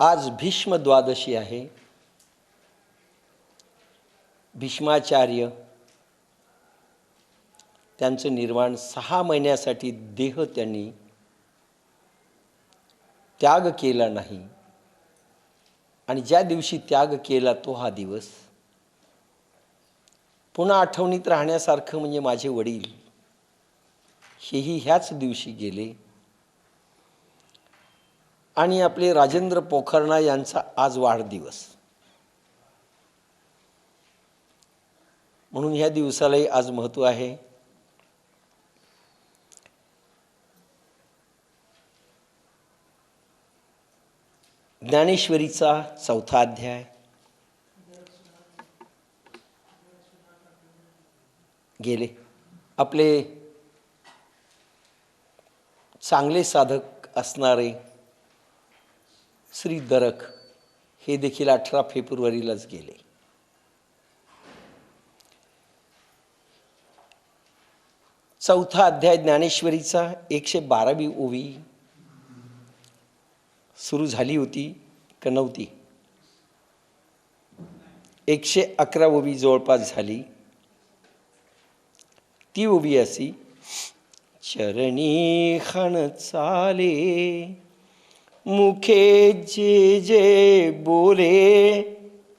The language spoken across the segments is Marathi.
आज भीष्म द्वादशी आहे. भीष्माचार्य त्यांचं निर्वाण 6 महिन्यासाठी देह त्यांनी त्याग केला नाही आणि ज्या दिवशी त्याग केला तो हा दिवस पुन्हा आठवणीत राहण्यासारखं म्हणजे माझे वडील हेही ह्याच दिवशी गेले आणि आपले राजेंद्र पोखरणा यांचा आज वाढदिवस म्हणून ह्या दिवसालाही आज महत्त्व आहे. ज्ञानेश्वरीचा 4था अध्याय गेले. आपले चांगले साधक असणारे श्री दरक हे देखील 18 फेब्रुवारीलाच गेले. चौथा अध्याय ज्ञानेश्वरीचा 112वी ओवी सुरू झाली होती का नव्हती? 111 ओवी जवळपास झाली. ती ओवी अशी: चरणी खण चाले मुखे जे जे बोले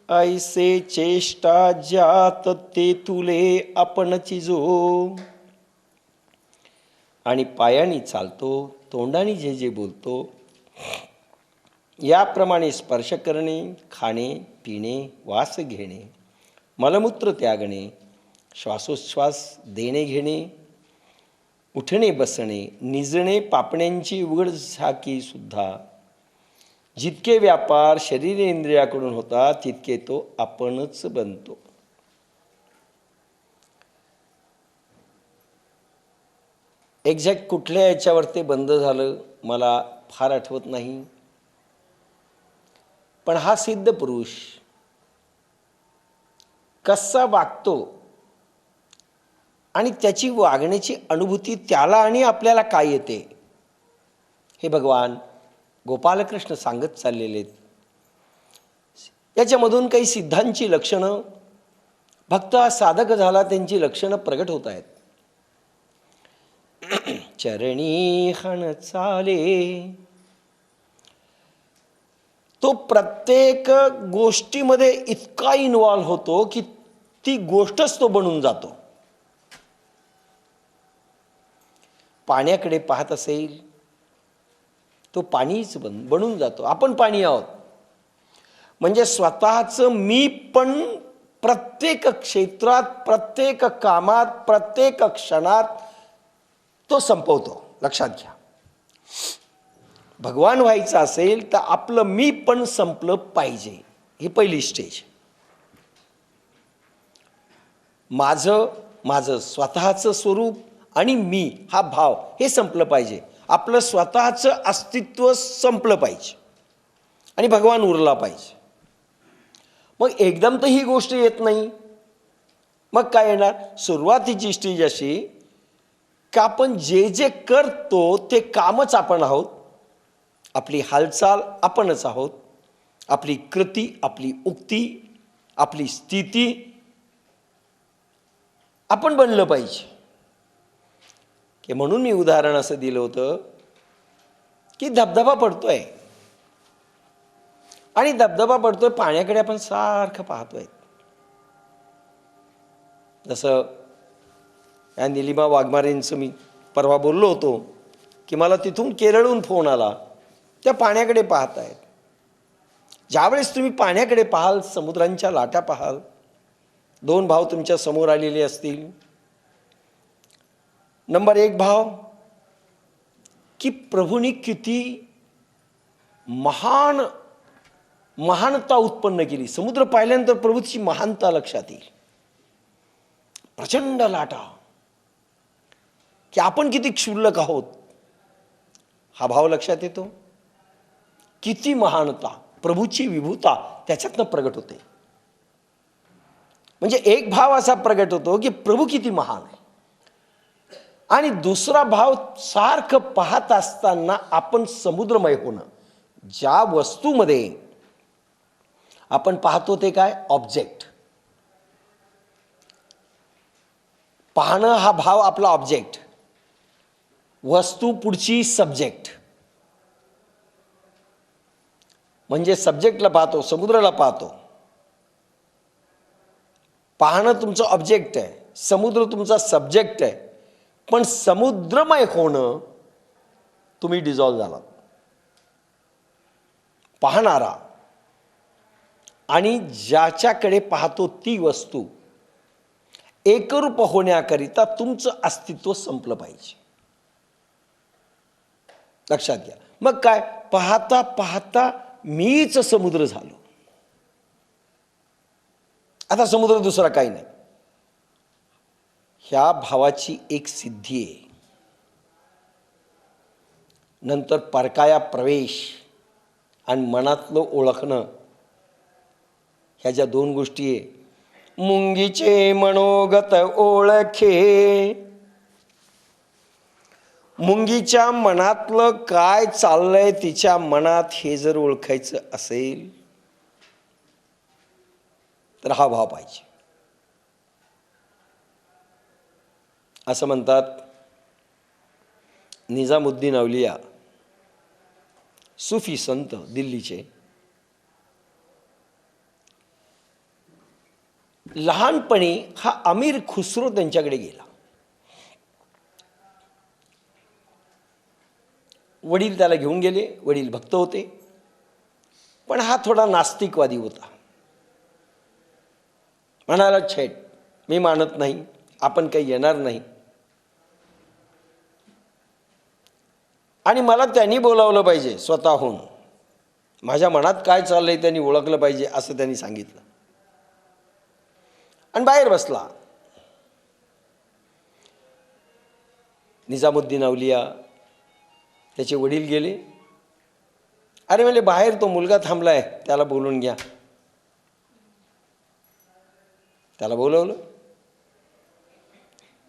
ऐसे चेष्टा जात ते तुले आपणची जो. आणि पायानी चालतो तोंडानी जे जे बोलतो याप्रमाणे स्पर्श करणे, खाणे पिणे, वास घेणे, मलमूत्र त्यागणे, श्वासोच्छ्वास देणे घेणे, उठणे बसणे, निजणे पापण्यांची उघड झाकी सुद्धा जितके व्यापार शरीरेंद्रियाकडून होता तितके तो आपणच बनतो. एक्झॅक्ट कुठल्या याच्यावर ते बंद झालं मला फार आठवत नाही, पण हा सिद्ध पुरुष कसा वागतो आणि त्याची वागण्याची अनुभूती त्याला आणि आपल्याला काय येते हे भगवान गोपालकृष्ण सांगत चाललेले आहेत. याच्यामधून काही सिद्धांची लक्षणं, भक्त हा साधक झाला त्यांची लक्षणं प्रगट होत आहेत. चरणी हण चाले, तो प्रत्येक गोष्टीमध्ये इतका इन्व्हॉल्व होतो की ती गोष्टच तो बनून जातो. पाण्याकडे पाहत असेल तो पाणीच बनून जातो. आपण पाणी आहोत म्हणजे स्वतःचं मी पण प्रत्येक क्षेत्रात, प्रत्येक कामात, प्रत्येक क्षणात तो संपवतो. लक्षात घ्या, भगवान व्हायचं असेल तर आपलं मी पण संपलं पाहिजे. ही पहिली स्टेज. माझं स्वतःचं स्वरूप आणि मी हा भाव हे संपलं पाहिजे. आपलं स्वतःचं अस्तित्व संपलं पाहिजे आणि भगवान उरला पाहिजे. मग एकदम तर ही गोष्ट येत नाही. मग काय येणार? सुरुवातीची स्टेज अशी की आपण जे जे करतो ते कामच आपण आहोत, आपली हालचाल आपणच आहोत, आपली कृती, आपली उक्ती, आपली स्थिती आपण बनलं पाहिजे. की म्हणून मी उदाहरण असं दिलं होतं की धबधबा पडतोय आणि धबधबा पडतोय पाण्याकडे आपण सारखं पाहतोय. जसं या निलिमा वाघमारेंचं मी परवा बोललो होतो की मला तिथून केरळहून फोन आला. त्या पाण्याकडे पाहतायत. ज्यावेळेस तुम्ही पाण्याकडे पाहाल, समुद्रांच्या लाटा पाहाल, 2 भाव तुमच्या समोर आलेले असतील. नंबर 1 भाव की प्रभूंनी किती महानता उत्पन्न केली. समुद्र पाहिल्यानंतर प्रभूची महानता लक्षात येईल. प्रचंड लाटा, की आपण किती क्षुल्लक आहोत हा भाव लक्षात येतो. किती महानता, प्रभूची विभूता त्याच्यातनं प्रगट होते. म्हणजे एक भाव असा प्रगट होतो की प्रभू किती महान आहे. आणि दुसरा भाव सारखं पाहत असताना आपण समुद्रमय होणं. ज्या वस्तूमध्ये आपण पाहतो ते काय? ऑब्जेक्ट. पाहणं हा भाव आपला ऑब्जेक्ट, वस्तू पुढची सब्जेक्ट. म्हणजे सब्जेक्टला पाहतो, समुद्राला पाहतो. पाहणं तुमचं ऑब्जेक्ट आहे, समुद्र तुमचा सब्जेक्ट आहे. पण समुद्रमय होणं तुम्ही डिझॉल्व झालात. पाहणारा आणि ज्याच्याकडे पाहतो ती वस्तू एकरूप होण्याकरिता तुमचं अस्तित्व संपलं पाहिजे. लक्षात घ्या. मग काय? पाहता पाहता मीच समुद्र झालो. आता समुद्र दुसरा काही नाही. ह्या भावाची एक सिद्धी आहे. नंतर परकाया प्रवेश आणि मनातलं ओळखणं, ह्या ज्या दोन गोष्टी आहे. मुंगीचे मनोगत ओळखे. मुंगीच्या मनातलं काय चाललंय तिच्या मनात हे जर ओळखायचं असेल तर हा भाव पाहिजे. असं म्हणतात निजामुद्दीन अवलिया, सुफी संत दिल्लीचे, लहानपणी हा अमीर खुसरो त्यांच्याकडे गेला. वडील त्याला घेऊन गेले. वडील भक्त होते, पण हा थोडा नास्तिकवादी होता. म्हणाला, छेट, मी मानत नाही, आपण काही येणार नाही. आणि मला त्यांनी बोलावलं पाहिजे स्वतःहून. माझ्या मनात काय चाललंय त्यांनी ओळखलं पाहिजे असं त्यांनी सांगितलं. आणि बाहेर बसला. निजामुद्दीन अवलिया, त्याचे वडील गेले. अरे म्हणजे बाहेर तो मुलगा थांबलाय, त्याला बोलून घ्या. त्याला बोलवलं.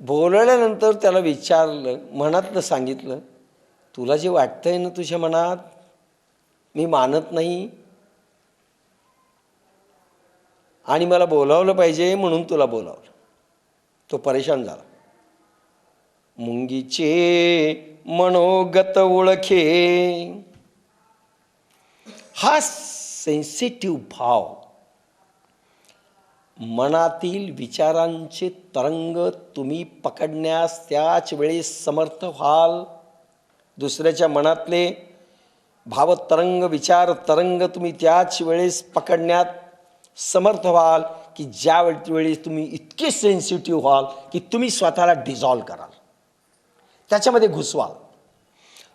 बोलवल्यानंतर त्याला विचारलं, मनातलं सांगितलं, तुला जे वाटतंय ना तुझ्या मनात, मी मानत नाही आणि मला बोलावलं पाहिजे म्हणून तुला बोलावलं. तो परेशान झाला. मुंगीचे मनोगत ओळखे. हा सेन्सिटिव्ह भाव, मनातील विचारांचे तरंग तुम्ही पकडण्यास त्याच वेळी समर्थ व्हाल. दुसऱ्याच्या मनातले भावतरंग, विचार तरंग तुम्ही त्याच वेळेस पकडण्यात समर्थ व्हाल की ज्या वेळी तुम्ही इतके सेन्सिटिव्ह व्हाल की तुम्ही स्वतःला डिझॉल्व कराल, त्याच्यामध्ये घुसवाल.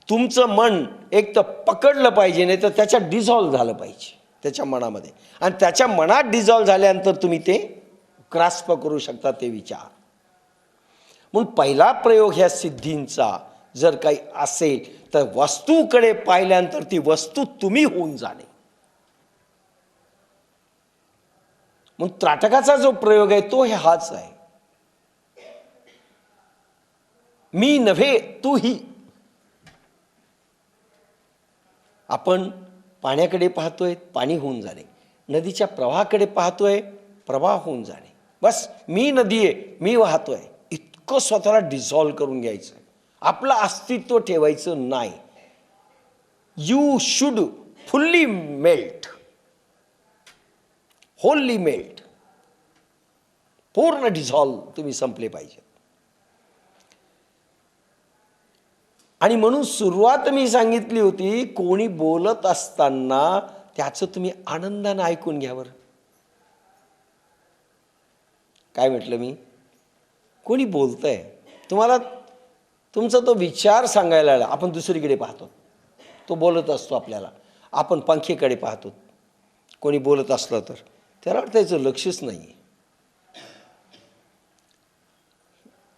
तुमचं मन एक तर पकडलं पाहिजे, नाही तर त्याच्यात डिझॉल्व झालं पाहिजे त्याच्या मनामध्ये. आणि त्याच्या मनात डिझॉल्व झाल्यानंतर तुम्ही ते ग्रास्प करू शकता ते विचार. म्हणून पहिला प्रयोग ह्या सिद्धींचा जर काही असेल तर वस्तूकडे पाहिल्यानंतर ती वस्तू तुम्ही होऊन जाणे. मग त्राटकाचा जो प्रयोग आहे तो हाच आहे. मी नव्हे तू ही. आपण पाण्याकडे पाहतोय, पाणी होऊन जाणे. नदीच्या प्रवाहाकडे पाहतोय, प्रवाह होऊन जाणे. बस मी नदी आहे, मी वाहतोय, इतकं स्वतःला डिझॉल्व करून घ्यायचं. आपलं अस्तित्व ठेवायचं नाही. You should fully melt, होल्ली melt. पूर्ण डिझॉल्व तुम्ही संपले पाहिजे. आणि म्हणून सुरुवात मी सांगितली होती, कोणी बोलत असताना त्याचं तुम्ही आनंदानं ऐकून घ्यावर. काय म्हटलं मी? कोणी बोलतंय, तुम्हाला तुमचा तो विचार सांगायला आला. आपण दुसरीकडे पाहतो, तो बोलत असतो आपल्याला. आपण पंखेकडे पाहतो, कोणी बोलत असलं तर त्याला त्याचं लक्षच नाही.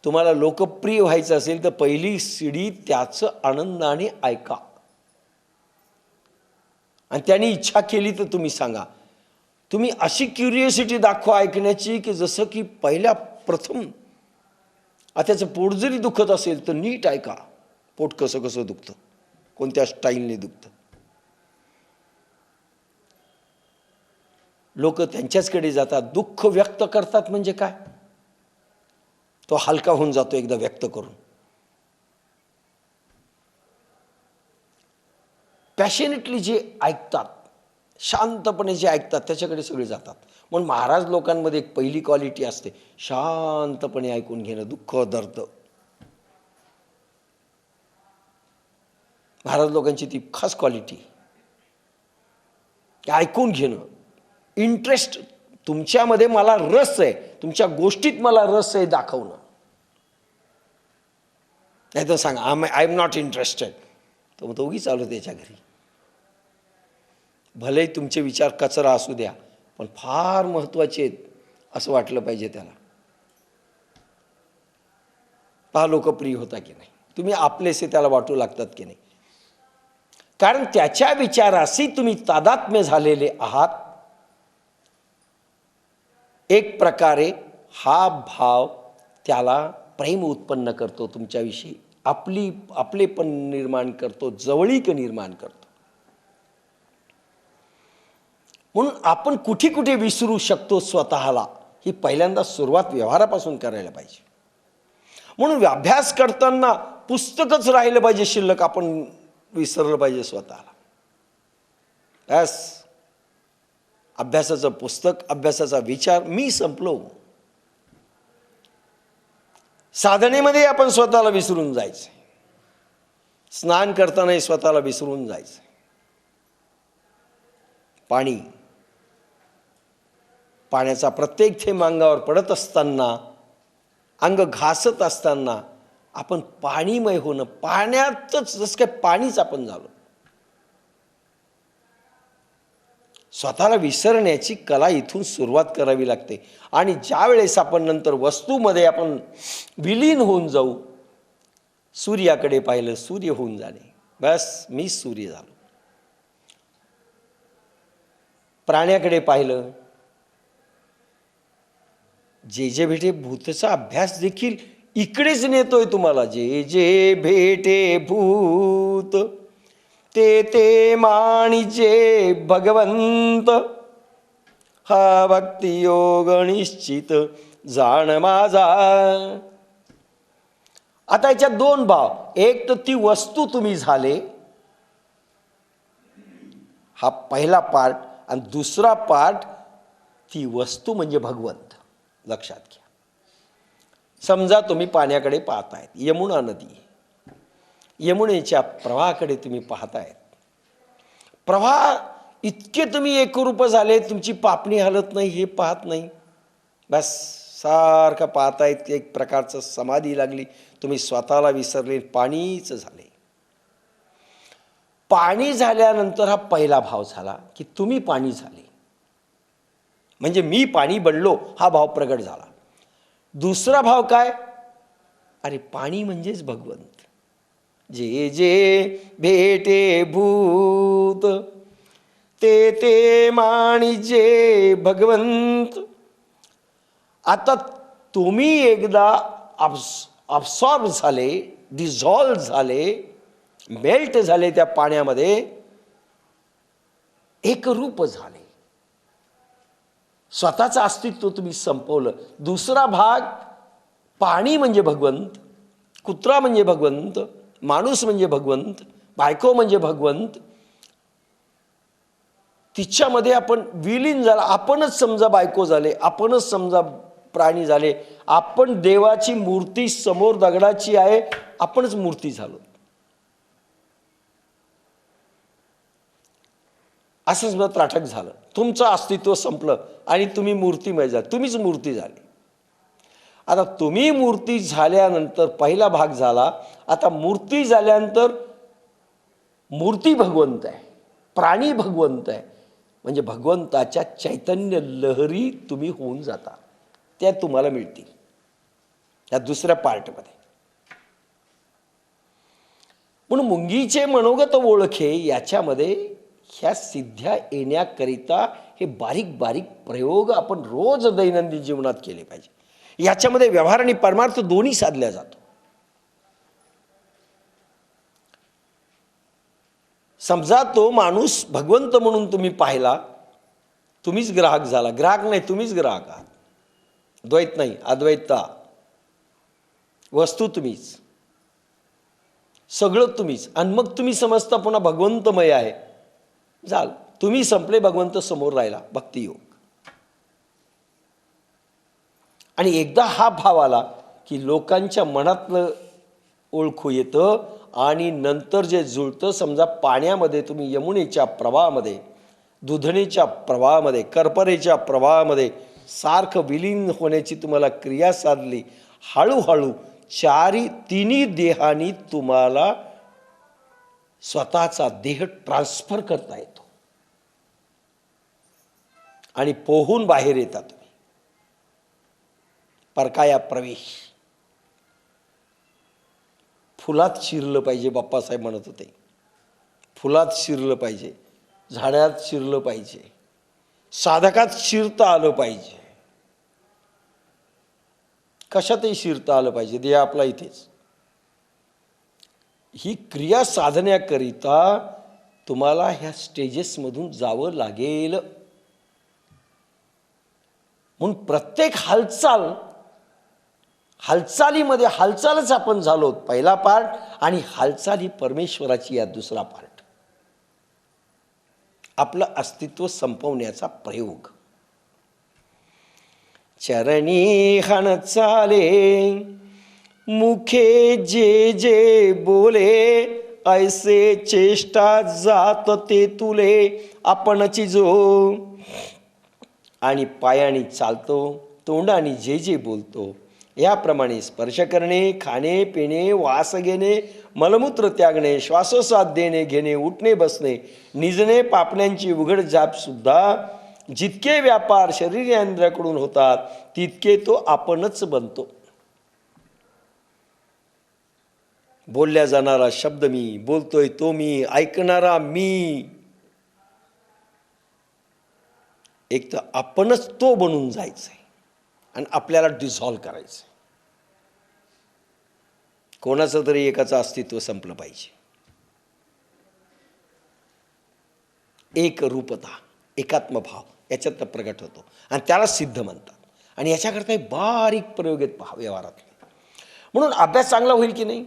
तुम्हाला लोकप्रिय व्हायचं असेल तर पहिली सीडी त्याचं आनंदाने ऐका. आणि त्याने इच्छा केली तर तुम्ही सांगा. तुम्ही अशी क्युरिओसिटी दाखवा ऐकण्याची की जसं की पहिल्या प्रथम. त्याचं पोट जरी दुखत असेल तर नीट ऐका, पोट कसं कसं दुखतं, कोणत्या स्टाईलने दुखतं. लोक त्यांच्याचकडे जातात. दुःख व्यक्त करतात म्हणजे काय, तो हलका होऊन जातो एकदा व्यक्त करून. पॅशनेटली जे ऐकतात, शांतपणे जे ऐकतात, त्याच्याकडे सगळे जातात. म्हणून महाराज लोकांमध्ये एक पहिली क्वालिटी असते, शांतपणे ऐकून घेणं, दुःख दर्द. महाराज लोकांची ती खास क्वालिटी, ऐकून घेणं, इंटरेस्ट. तुमच्यामध्ये मला रस आहे, तुमच्या गोष्टीत मला रस आहे दाखवणं. नाही तर सांगा आय एम नॉट इंटरेस्टेड, तर मग तो उगीच चालू त्याच्या घरी. भलेही तुमचे विचार कचरा असू द्या, पण फार महत्त्वाचे आहेत असं वाटलं पाहिजे त्याला. पहा लोकप्रिय होता की नाही, तुम्ही आपलेसे त्याला वाटू लागतात की नाही, कारण त्याच्या विचाराशी तुम्ही तादात्म्य झालेले आहात. एक प्रकारे हा भाव त्याला प्रेम उत्पन्न करतो तुमच्याविषयी, आपलेपण निर्माण करतो, जवळीक निर्माण करतो. म्हणून आपण कुठे कुठे विसरू शकतो स्वतःला, ही पहिल्यांदा सुरुवात व्यवहारापासून करायला पाहिजे. म्हणून अभ्यास करताना पुस्तकच राहिलं पाहिजे शिल्लक, आपण विसरलं पाहिजे स्वतःला. बस अभ्यासाचं पुस्तक, अभ्यासाचा विचार, मी संपलो. साधनेमध्ये आपण स्वतःला विसरून जायचं, स्नान करतानाही स्वतःला विसरून जायचं. पाण्याचा प्रत्येक थेंब अंगावर पडत असताना, अंग घासत असताना आपण पाणीमय होणं, पाण्यातच जसं काय पाणीच आपण झालो. स्वतःला विसरण्याची कला इथून सुरुवात करावी लागते. आणि ज्या वेळेस आपण नंतर वस्तूमध्ये आपण विलीन होऊन जाऊ, सूर्याकडे पाहिलं, सूर्य होऊन जाणे, बस मी सूर्य झालो. प्राण्याकडे पाहिलं, जे जे भेटे भूतचा अभ्यास देखील इकडेच नेतोय तुम्हाला. जे जे भेटे भूत ते ते माणी जे भगवंत, हा भक्ती योग निश्चित जाण माझा. आता याच्यात दोन भाव, एक तर ती वस्तू तुम्ही झाले, हा पहिला पार्ट, आणि दुसरा पार्ट ती वस्तू म्हणजे भगवंत. लक्षात घ्या. समजा तुम्ही पाण्याकडे पाहतायत, यमुना नदी, यमुनेच्या प्रवाहाकडे तुम्ही पाहतायत. प्रवाह इतके तुम्ही एकरूप झाले, तुमची पापणी हलत नाही हे पाहत नाही, बस सारखं पाहतायत. एक प्रकारचं समाधी लागली, तुम्ही स्वतःला विसरले, पाणीच झाले. पाणी झाल्यानंतर हा पहिला भाव झाला की तुम्ही पाणी झाले, म्हणजे मी पाणी बनलो, हा भाव प्रगट झाला. दुसरा भाव काय, अरे पाणी म्हणजेच भगवंत. जे जे भेटे भूत ते ते माणी जे भगवंत. आता तुम्ही एकदा अब्सॉर्ब झाले, डिझॉल्व झाले, मेल्ट झाले त्या पाण्यामध्ये, एकरूप झाले, स्वतःचं अस्तित्व तुम्ही संपवलं. दुसरा भाग, पाणी म्हणजे भगवंत, कुत्रा म्हणजे भगवंत, माणूस म्हणजे भगवंत, बायको म्हणजे भगवंत. तिच्यामध्ये आपण विलीन झाला. आपणच समजा बायको झाले, आपणच समजा प्राणी झाले, आपण देवाची मूर्ती समोर दगडाची आहे, आपणच मूर्ती झालो. असंच मग त्राटक झालं, तुमचं अस्तित्व संपलं आणि तुम्ही मूर्तीमय झाले, तुम्हीच मूर्ती झाली. आता तुम्ही मूर्ती झाल्यानंतर पहिला भाग झाला. आता मूर्ती झाल्यानंतर मूर्ती भगवंत आहे, प्राणी भगवंत आहे, म्हणजे भगवंताच्या चैतन्य लहरी तुम्ही होऊन जाता, त्या तुम्हाला मिळतील या दुसऱ्या पार्टमध्ये. म्हणून मुंगीचे मनोगत ओळखे, याच्यामध्ये ह्या सिद्ध्या येण्याकरिता हे बारीक बारीक प्रयोग आपण रोज दैनंदिन जीवनात केले पाहिजे. याच्यामध्ये व्यवहार आणि परमार्थ दोन्ही साधल्या जातो. समजा तो माणूस भगवंत म्हणून तुम्ही पाहिला, तुम्हीच ग्राहक झाला. ग्राहक नाही, तुम्हीच ग्राहक आहात. द्वैत नाही, अद्वैतता. वस्तू तुम्हीच, सगळं तुम्हीच. आणि मग तुम्ही समजता पुन्हा भगवंतमय आहे. झालं, तुम्ही संपले, भगवंत समोर राहिला. भक्तियोग. आणि एकदा हा भाव आला की लोकांच्या मनातलं ओळखू येतं. आणि नंतर जे जुळतं, समजा पाण्यामध्ये तुम्ही यमुनेच्या प्रवाहामध्ये, दुधणीच्या प्रवाहामध्ये, करपरेच्या प्रवाहामध्ये सारखं विलीन होण्याची तुम्हाला क्रिया साधली. हळूहळू तिन्ही देहांनी तुम्हाला स्वतःचा देह ट्रान्सफर करता येतो आणि पोहून बाहेर येता तुम्ही. परकाया प्रवेश. फुलात शिरलं पाहिजे, बाप्पासाहेब म्हणत होते. फुलात शिरलं पाहिजे, झाडात शिरलं पाहिजे, साधकात शिरता आलं पाहिजे, कशातही शिरता आलं पाहिजे. देह आपला इथेच. ही क्रिया साधण्याकरिता तुम्हाला ह्या स्टेजेसमधून जावं लागेल. म्हणून प्रत्येक हालचालीमध्ये हालचालच आपण झालो. पहिला पार्ट. आणि हालचाली परमेश्वराची या दुसरा पार्ट. आपलं अस्तित्व संपवण्याचा प्रयोग. चरणी हण चाले, मुखे जे जे बोले, ऐसे चेष्टा जात ते तुले आपणची जो. आणि पायाने चालतो, तोंडाने जे जे बोलतो, याप्रमाणे स्पर्श करणे, खाणे पिणे, वास घेणे, मलमूत्र त्यागणे, श्वासोश्वास देणे घेणे, उठणे बसणे, निजणे पापण्यांची उघड जाप सुद्धा जितके व्यापार शरीरेंद्रियाकडून होतात, तितके तो आपणच बनतो. बोलल्या जाणारा शब्द मी, बोलतोय तो मी, ऐकणारा मी. एक तर आपणच तो बनून जायचंय आणि आपल्याला डिझॉल्व्ह करायचंय. कोणाचं तरी एकाचं अस्तित्व संपलं पाहिजे. एक रूपता, एकात्मभाव याच्यात प्रगट होतो आणि त्याला सिद्ध म्हणतात. आणि याच्याकरता बारीक प्रयोग आहेत व्यवहारातले. म्हणून अभ्यास चांगला होईल की नाही.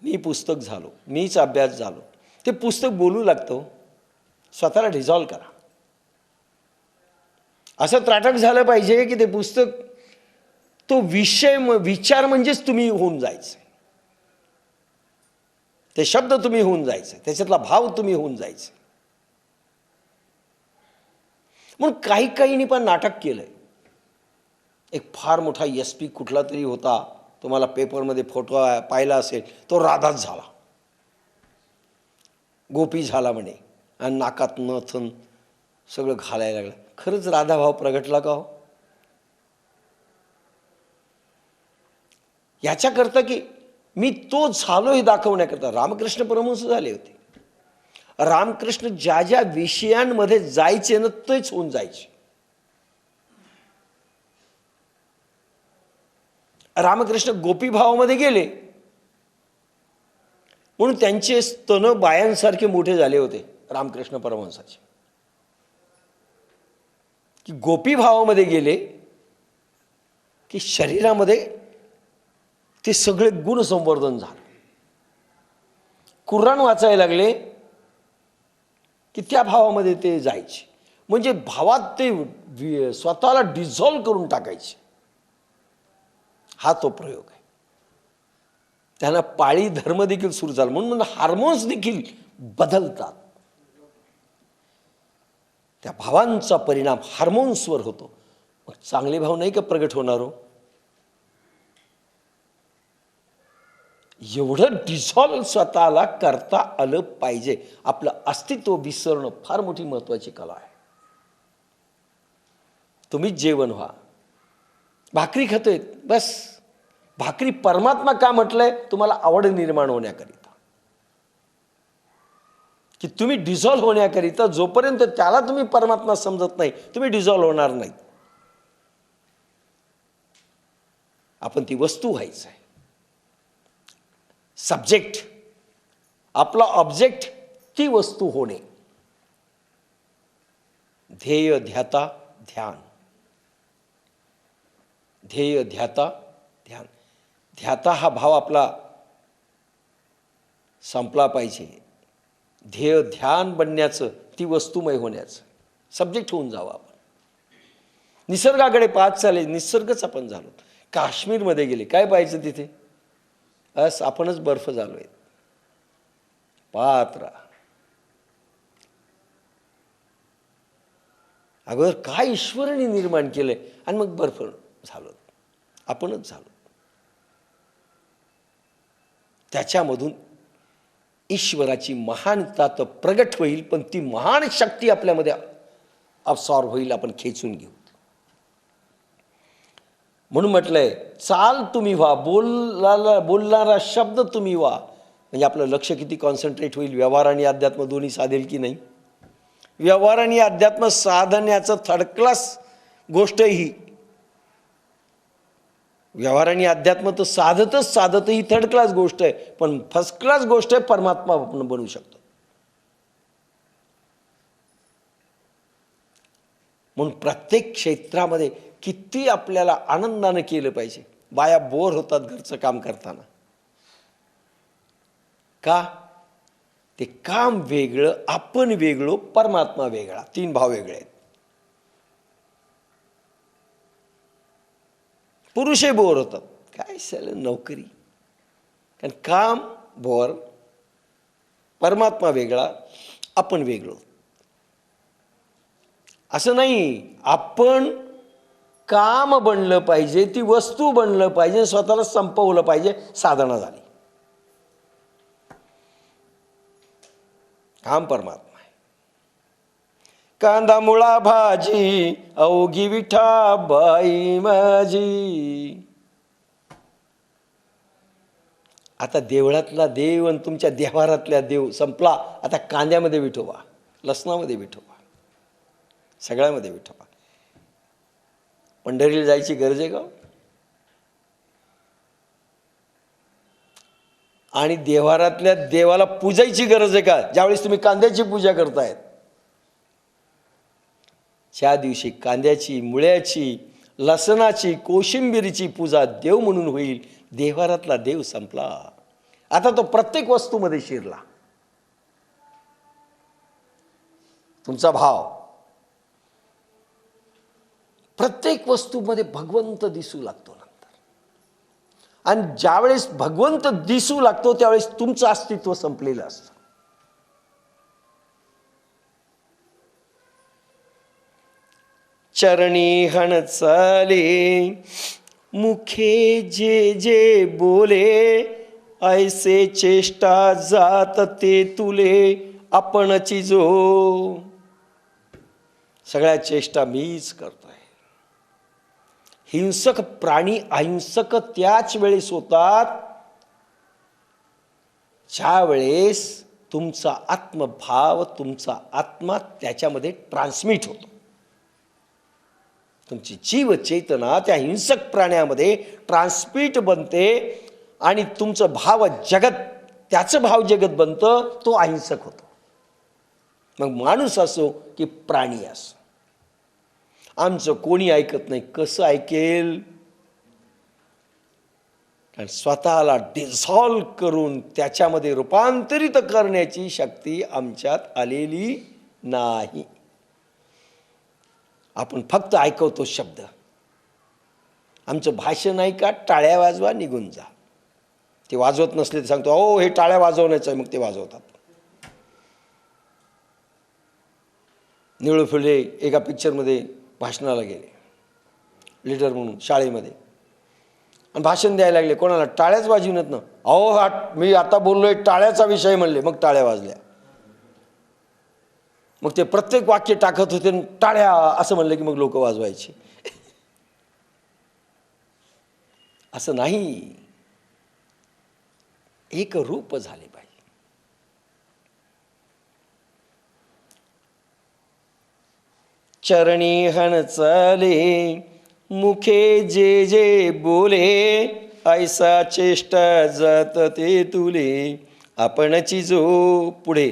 मी पुस्तक झालो, मीच अभ्यास झालो, ते पुस्तक बोलू लागतो. स्वतःला डिझॉल्व्ह करा. असं त्राटक झालं पाहिजे की ते पुस्तक, तो विचार म्हणजेच तुम्ही होऊन जायचं. ते शब्द तुम्ही होऊन जायचं, त्याच्यातला भाव तुम्ही होऊन जायचं. म्हणून काहींनी पण नाटक केलंय. एक फार मोठा SP कुठला तरी होता, तुम्हाला पेपरमध्ये फोटो पाहिला असेल, तो राधाच झाला, गोपी झाला म्हणे, आणि नाकात नथन सगळं घालायला लागलं. खरंच राधाभाव प्रगटला का हो? याच्याकरता की मी तो झालो हे दाखवण्याकरता रामकृष्ण परमहंस झाले होते. रामकृष्ण ज्या ज्या विषयांमध्ये जायचे ना, तेच होऊन जायचे. रामकृष्ण गोपीभावामध्ये गेले म्हणून त्यांचे स्तन बायांसारखे मोठे झाले होते रामकृष्ण परमहंसाचे. की गोपीभावामध्ये गेले की शरीरामध्ये ते सगळे गुण संवर्धन झाले. कुराण वाचायला लागले की त्या भावामध्ये ते जायचे. म्हणजे भावात ते स्वतःला डिझॉल्व्ह करून टाकायचे. हा तो प्रयोग आहे. त्यांना पाळी धर्म देखील सुरू झाला. म्हणून हार्मोन्स देखील बदलतात. त्या भावांचा परिणाम हार्मोन्सवर होतो. मग चांगले भाव नाही का प्रगट होणार हो? एवढं डिझॉल्व स्वतःला करता आलं पाहिजे. आपलं अस्तित्व विसरणं फार मोठी महत्वाची कला आहे. तुम्हीच जेवण व्हा. भाकरी खातोय, बस भाकरी परमात्मा का म्हटलंय? तुम्हाला आवड निर्माण होण्याकरिता, की तुम्ही डिझॉल्व होण्याकरिता. जोपर्यंत त्याला तुम्ही परमात्मा समजत नाही, तुम्ही डिझॉल्व होणार नाही. आपण ती वस्तू व्हायचं आहे. सब्जेक्ट, आपला ऑब्जेक्ट ती वस्तू होणे. ध्येय ध्याता ध्यान, ध्येय ध्याता ध्यान. ध्याता हा भाव आपला संपला पाहिजे. ध्येय ध्यान बनण्याचं, ती वस्तुमय होण्याचं सब्जेक्ट होऊन जावं आपण. निसर्गाकडे पाहत चाले, निसर्गच आपण झालो. काश्मीरमध्ये गेले, काय पाहायचं तिथे? आपणच बर्फ झालोय. पाहत राहा. अगोदर काय ईश्वराने निर्माण केलंय आणि मग बर्फ झालो, आपणच झालो. त्याच्यामधून ईश्वराची महानता तर प्रगट होईल, पण ती महान शक्ती आपल्यामध्ये अब्सॉर्ब होईल, आपण खेचून घेऊ. म्हणून म्हटलंय, चाल तुम्ही व्हा, बोलणारा शब्द तुम्ही व्हा. म्हणजे आपलं लक्ष किती कॉन्सन्ट्रेट होईल. व्यवहार आणि अध्यात्म दोन्ही साधेल की नाही? व्यवहार आणि अध्यात्म साधण्याचं थर्ड क्लास गोष्ट ही. व्यवहार आणि अध्यात्म तर साधत ही थर्ड क्लास गोष्ट आहे, पण फर्स्ट क्लास गोष्ट आहे परमात्मा आपण बनवू शकतो. म्हणून प्रत्येक क्षेत्रामध्ये किती आपल्याला आनंदानं केलं पाहिजे. बाया बोर होतात घरचं काम करताना. का? ते काम वेगळं, आपण वेगळं, परमात्मा वेगळा, तीन भाव वेगळे आहेत. पुरुषही बोर होतात, काय झालं नोकरी, कारण काम बोर, परमात्मा वेगळा, आपण वेगळं. असं नाही, आपण काम बनलं पाहिजे, ती वस्तू बनलं पाहिजे, स्वतःला संपवलं पाहिजे, साधना झाली. काम परमात्मा आहे. कांदा मुळा भाजी अवघी विठाबाई माझी. आता देवळातला देव आणि तुमच्या देवारातल्या देव संपला. आता कांद्यामध्ये विठोबा, लसणामध्ये विठोबा, सगळ्यामध्ये विठोबा. पंढरीला जायची गरज आहे का? आणि देवारातल्या देवाला पूजायची गरज आहे का ज्यावेळेस तुम्ही कांद्याची पूजा करतायत? ज्या दिवशी कांद्याची, मुळ्याची, लसणाची, कोशिंबिरीची पूजा देव म्हणून होईल, देवारातला देव संपला. आता तो प्रत्येक वस्तूमध्ये शिरला. तुमचा भाव प्रत्येक वस्तूमध्ये भगवंत दिसू लागतो नंतर. आणि ज्यावेळेस भगवंत दिसू लागतो त्यावेळेस तुमचं अस्तित्व संपलेलं असतं. चरणी हण चाले मुखे जे जे बोले, ऐसे चेष्टा जात ते तुले आपणची जो. सगळ्या चेष्टा मीच करतोय. हिंसक प्राणी अहिंसक त्याच वेळेस होतात ज्या वेळेस तुमचा आत्मभाव, तुमचा आत्मा त्याच्यामध्ये ट्रान्समिट होतो. तुमची जीव चेतना त्या हिंसक प्राण्यामध्ये ट्रान्समिट बनते आणि तुमचं भाव जगत, त्याचं भाव जगत बनतं, तो अहिंसक होतो. मग माणूस असो की प्राणी असो. आमचं कोणी ऐकत नाही. कसं ऐकेल? कारण स्वतःला डिझॉल्व करून त्याच्यामध्ये रूपांतरित करण्याची शक्ती आमच्यात आलेली नाही. आपण फक्त ऐकवतो शब्द. आमचं भाषण ऐका, टाळ्या वाजवा, निघून जा. ते वाजवत नसले तर सांगतो, अहो हे टाळ्या वाजवण्याचं आहे, मग ते वाजवतात. निळू फुले एका पिक्चरमध्ये भाषणाला गेले, लीडर म्हणून शाळेमध्ये, आणि भाषण द्यायला लागले. कोणाला? टाळ्याच वाजविनत ना. अहो मी आता बोललोय टाळ्याचा विषय म्हणले, मग टाळ्या वाजल्या. मग ते प्रत्येक वाक्य टाकत होते, टाळ्या असं म्हणलं की मग लोक वाजवायचे. असं नाही, एक रूप झाले पाहिजे. चरणी हण चाले मुखे जे जे बोले, ऐसा चेष्टा जात ते तुले आपणची जो. पुढे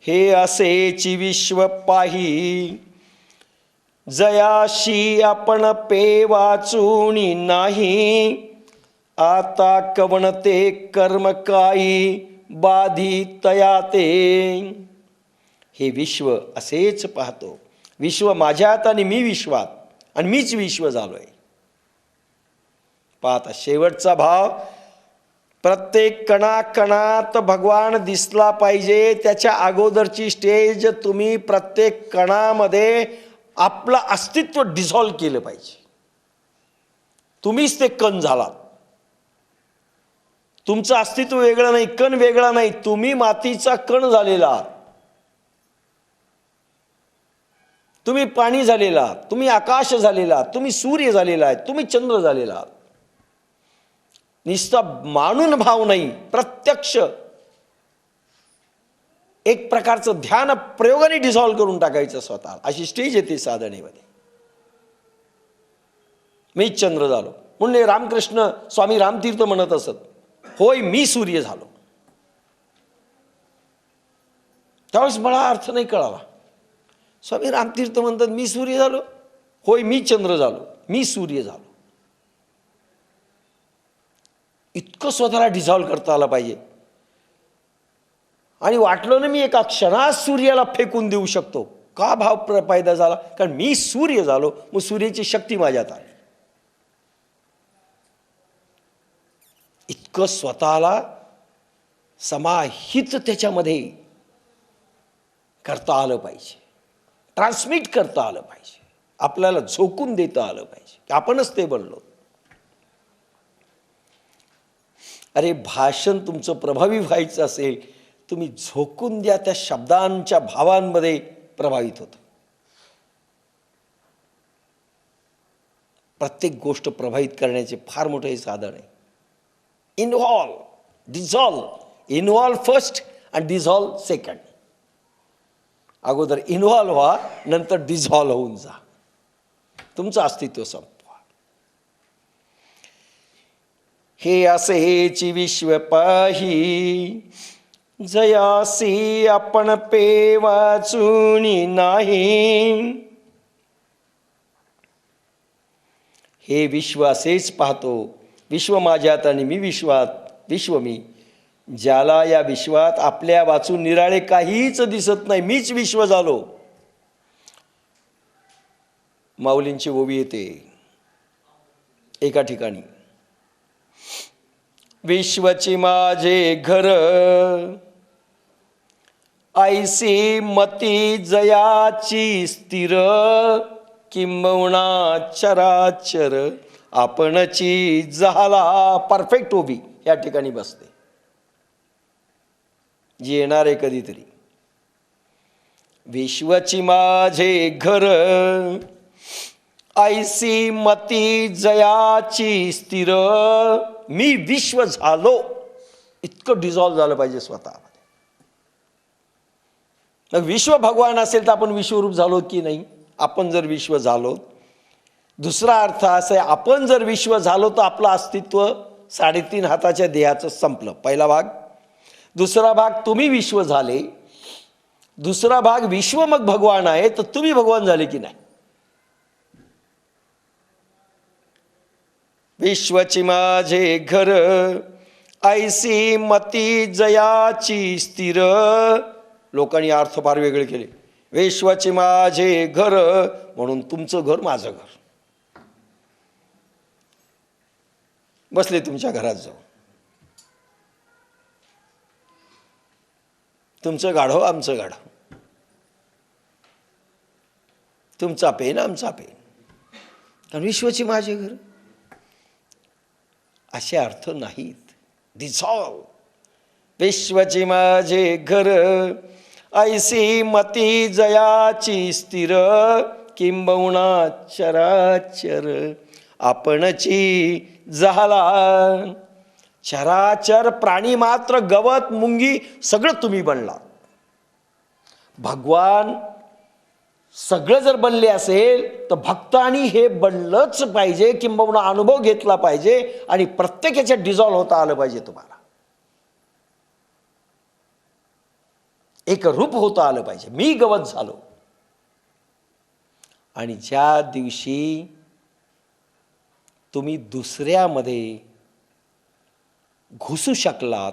हे असेची विश्व पाही जयाशी आपण पे वाचूनी नाही, आता कवणते कर्म काही बाधी तया ते. हे विश्व असेच पाहतो. विश्व माझ्यात आणि मी विश्वात, आणि मीच विश्व झालोय. पाहता शेवटचा भाव, प्रत्येक कणाकणात भगवान दिसला पाहिजे. त्याच्या अगोदरची स्टेज, तुम्ही प्रत्येक कणामध्ये आपलं अस्तित्व डिझॉल्व केलं पाहिजे. तुम्हीच ते कण झालात. तुमचं अस्तित्व वेगळं नाही, कण वेगळा नाही, तुम्ही मातीचा कण झालेला आहात. तुम्ही पाणी झालेला आहात, तुम्ही आकाश झालेला आहात, तुम्ही सूर्य झालेला आहे, तुम्ही चंद्र झालेला आहात. नुसता मानून भाव नाही, प्रत्यक्ष एक प्रकारचं ध्यान प्रयोगाने डिझॉल्व करून टाकायचं स्वतः. अशी स्टेज येते साधनेमध्ये. मी चंद्र झालो म्हणून रामकृष्ण स्वामी रामतीर्थ म्हणत असत, होय मी सूर्य झालो. त्यावेळेस मला अर्थ नाही कळाला. स्वामी रामतीर्थ म्हणतात मी सूर्य झालो, होय मी चंद्र झालो, मी सूर्य झालो. इतकं स्वतःला डिझॉल्व करता आलं पाहिजे. आणि वाटलं ना मी एका क्षणात सूर्याला फेकून देऊ शकतो. का भाव पैदा झाला? कारण मी सूर्य झालो, मग सूर्याची शक्ती माझ्यात आली. इतकं स्वतःला समाहित त्याच्यामध्ये करता आलं पाहिजे, ट्रान्समिट करता आलं पाहिजे, आपल्याला झोकून देता आलं पाहिजे की आपणच ते बनलो. अरे भाषण तुमचं प्रभावी व्हायचं असेल, तुम्ही झोकून द्या, त्या शब्दांच्या भावांमध्ये प्रभावित होतं. प्रत्येक गोष्ट प्रभावित करण्याचे फार मोठं हे साधन आहे. Involve, dissolve. इन्व्हॉल्व फर्स्ट आणि डिझॉल्व सेकंड. अगोदर इन्व्हॉल्व व्हा, नंतर डिझॉल्व होऊन जा. तुमचं अस्तित्व संपवा. हे असेची विश्व पाही, जयासी आपण पे वाचूनी नाही. हे विश्व असेच पाहतो. विश्व माझ्यात आणि मी विश्वात, विश्व मी. ज्याला या विश्वात आपल्या वाचून निराळे काहीच दिसत नाही, मीच विश्व झालो. माऊलींची ओवी येते एका ठिकाणी, विश्वची माझे घर, ऐसी मती जयाची स्थिर, किंबहुना चराचर आपणची झाला. परफेक्ट ओवी या ठिकाणी बसते, जी येणार आहे कधीतरी. विश्वची माझे घर, ऐसी मती जयाची स्थिर. मी विश्व झालो, इतकं डिझॉल्व झालं पाहिजे स्वतःमध्ये. मग विश्व भगवान असेल तर आपण विश्वरूप झालो की नाही? आपण जर विश्व झालो, दुसरा अर्थ असा आहे, आपण जर विश्व झालो तर आपलं अस्तित्व 3.5 हाताच्या देहाचं संपलं. पहिला भाग. दुसरा भाग, तुम्ही विश्व झाले. दुसरा भाग, विश्व मग भगवान आहे, तर तुम्ही भगवान झाले की नाही? विश्वची माझे घर, ऐसी मती जयाची स्थिर. लोकांनी अर्थ फार वेगळे केले. विश्वची माझे घर म्हणून तुमचं घर माझं घर. बसले तुमच्या घरात जाऊ, तुमचं गाढव आमचं गाढव, तुमचा पेन आमचा पेन, कारण विश्वची माझे घर. असे अर्थ नाहीत. डिझॉल्व. विश्वची माझे घर, ऐसी मती जयाची स्थिर, किंबहुना चराचर आपणची झाला. चराचर प्राणी मात्र, गवत मुंगी सगळं तुम्ही बनला. भगवान सगळं जर बनले असेल तर भक्तांनी हे बनलंच पाहिजे, किंबहुना अनुभव घेतला पाहिजे आणि प्रत्येकाच्या डिझॉल्व होता आलं पाहिजे. तुम्हाला एक रूप होता आलं पाहिजे. मी गवत झालो, आणि ज्या दिवशी तुम्ही दुसऱ्यामध्ये घुसू शकलात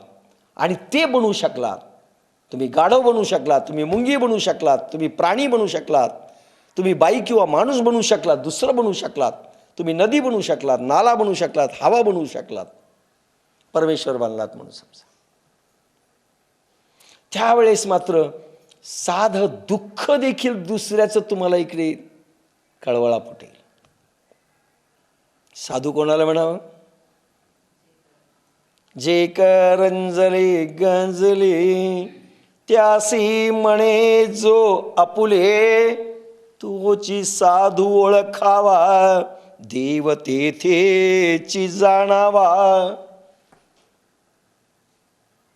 आणि ते बनू शकलात, तुम्ही गाढव बनू शकलात, तुम्ही मुंगी बनू शकलात, तुम्ही प्राणी बनू शकलात, तुम्ही बाई किंवा माणूस बनू शकलात, दुसरं बनू शकलात, तुम्ही नदी बनू शकलात, नाला बनू शकलात, हवा बनू शकलात, परमेश्वर बनलात म्हणून समजा. त्यावेळेस मात्र साधं दुःख देखील दुसऱ्याचं तुम्हाला इकडे कळवळा फुटेल. साधू कोणाला म्हणावं? जे करंजले गंजले त्यासी म्हणे जो आपुले, तोची साधू ओळखावा देव तेथेची जाणावा.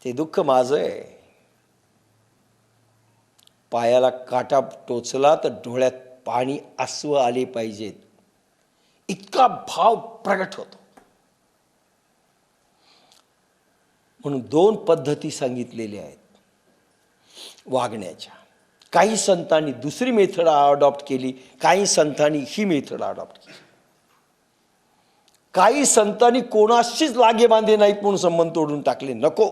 ते दुःख माझं आहे. पायाला काटा टोचला तर डोळ्यात पाणी आसू आले पाहिजेत, इतका भाव प्रगट होतो. म्हणून 2 पद्धती सांगितलेल्या आहेत वागण्याच्या. काही संतांनी दुसरी मेथड अडॉप्ट केली, काही संतांनी ही मेथड अडॉप्ट केली. काही संतांनी कोणाशीच लागे बांधे नाहीत म्हणून संबंध तोडून टाकले. नको,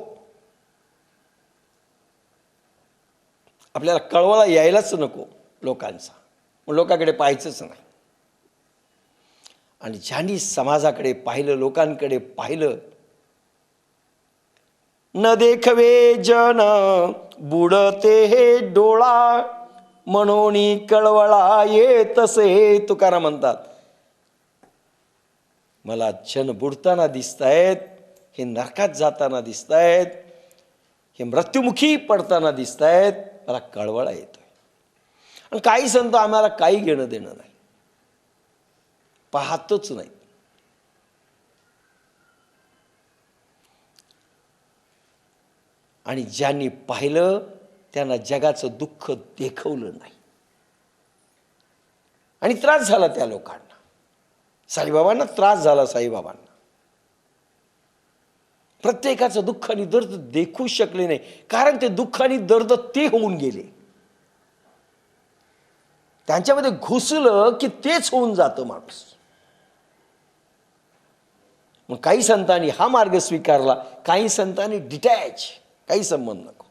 आपल्याला कळवळा यायलाच नको लोकांचा, मग लोकांकडे पाहायचंच नाही. आणि ज्यांनी समाजाकडे पाहिलं, लोकांकडे पाहिलं, न देखवे जन बुडते हे डोळा, म्हणून कळवळा येतसे. तुकाराम म्हणतात, मला जन बुडताना दिसतायत, हे नरकात जाताना दिसतायत, हे मृत्युमुखी पडताना दिसतायत, मला कळवळा येतोय. आणि काही संत आम्हाला काही घेणं देणं नाही, पाहतच नाही. आणि ज्यांनी पाहिलं त्यांना जगाचं दुःख देखवलं नाही आणि त्रास झाला त्या लोकांना. साईबाबांना त्रास झाला. साईबाबांना प्रत्येकाचं दुःख आणि दर्द देखू शकले नाही, कारण ते दुःख आणि दर्द ते होऊन गेले. त्यांच्यामध्ये घुसलं की तेच होऊन जातं माणूस. मग काही संतांनी हा मार्ग स्वीकारला, काही संतांनी डिटॅच, काही संबंध नको.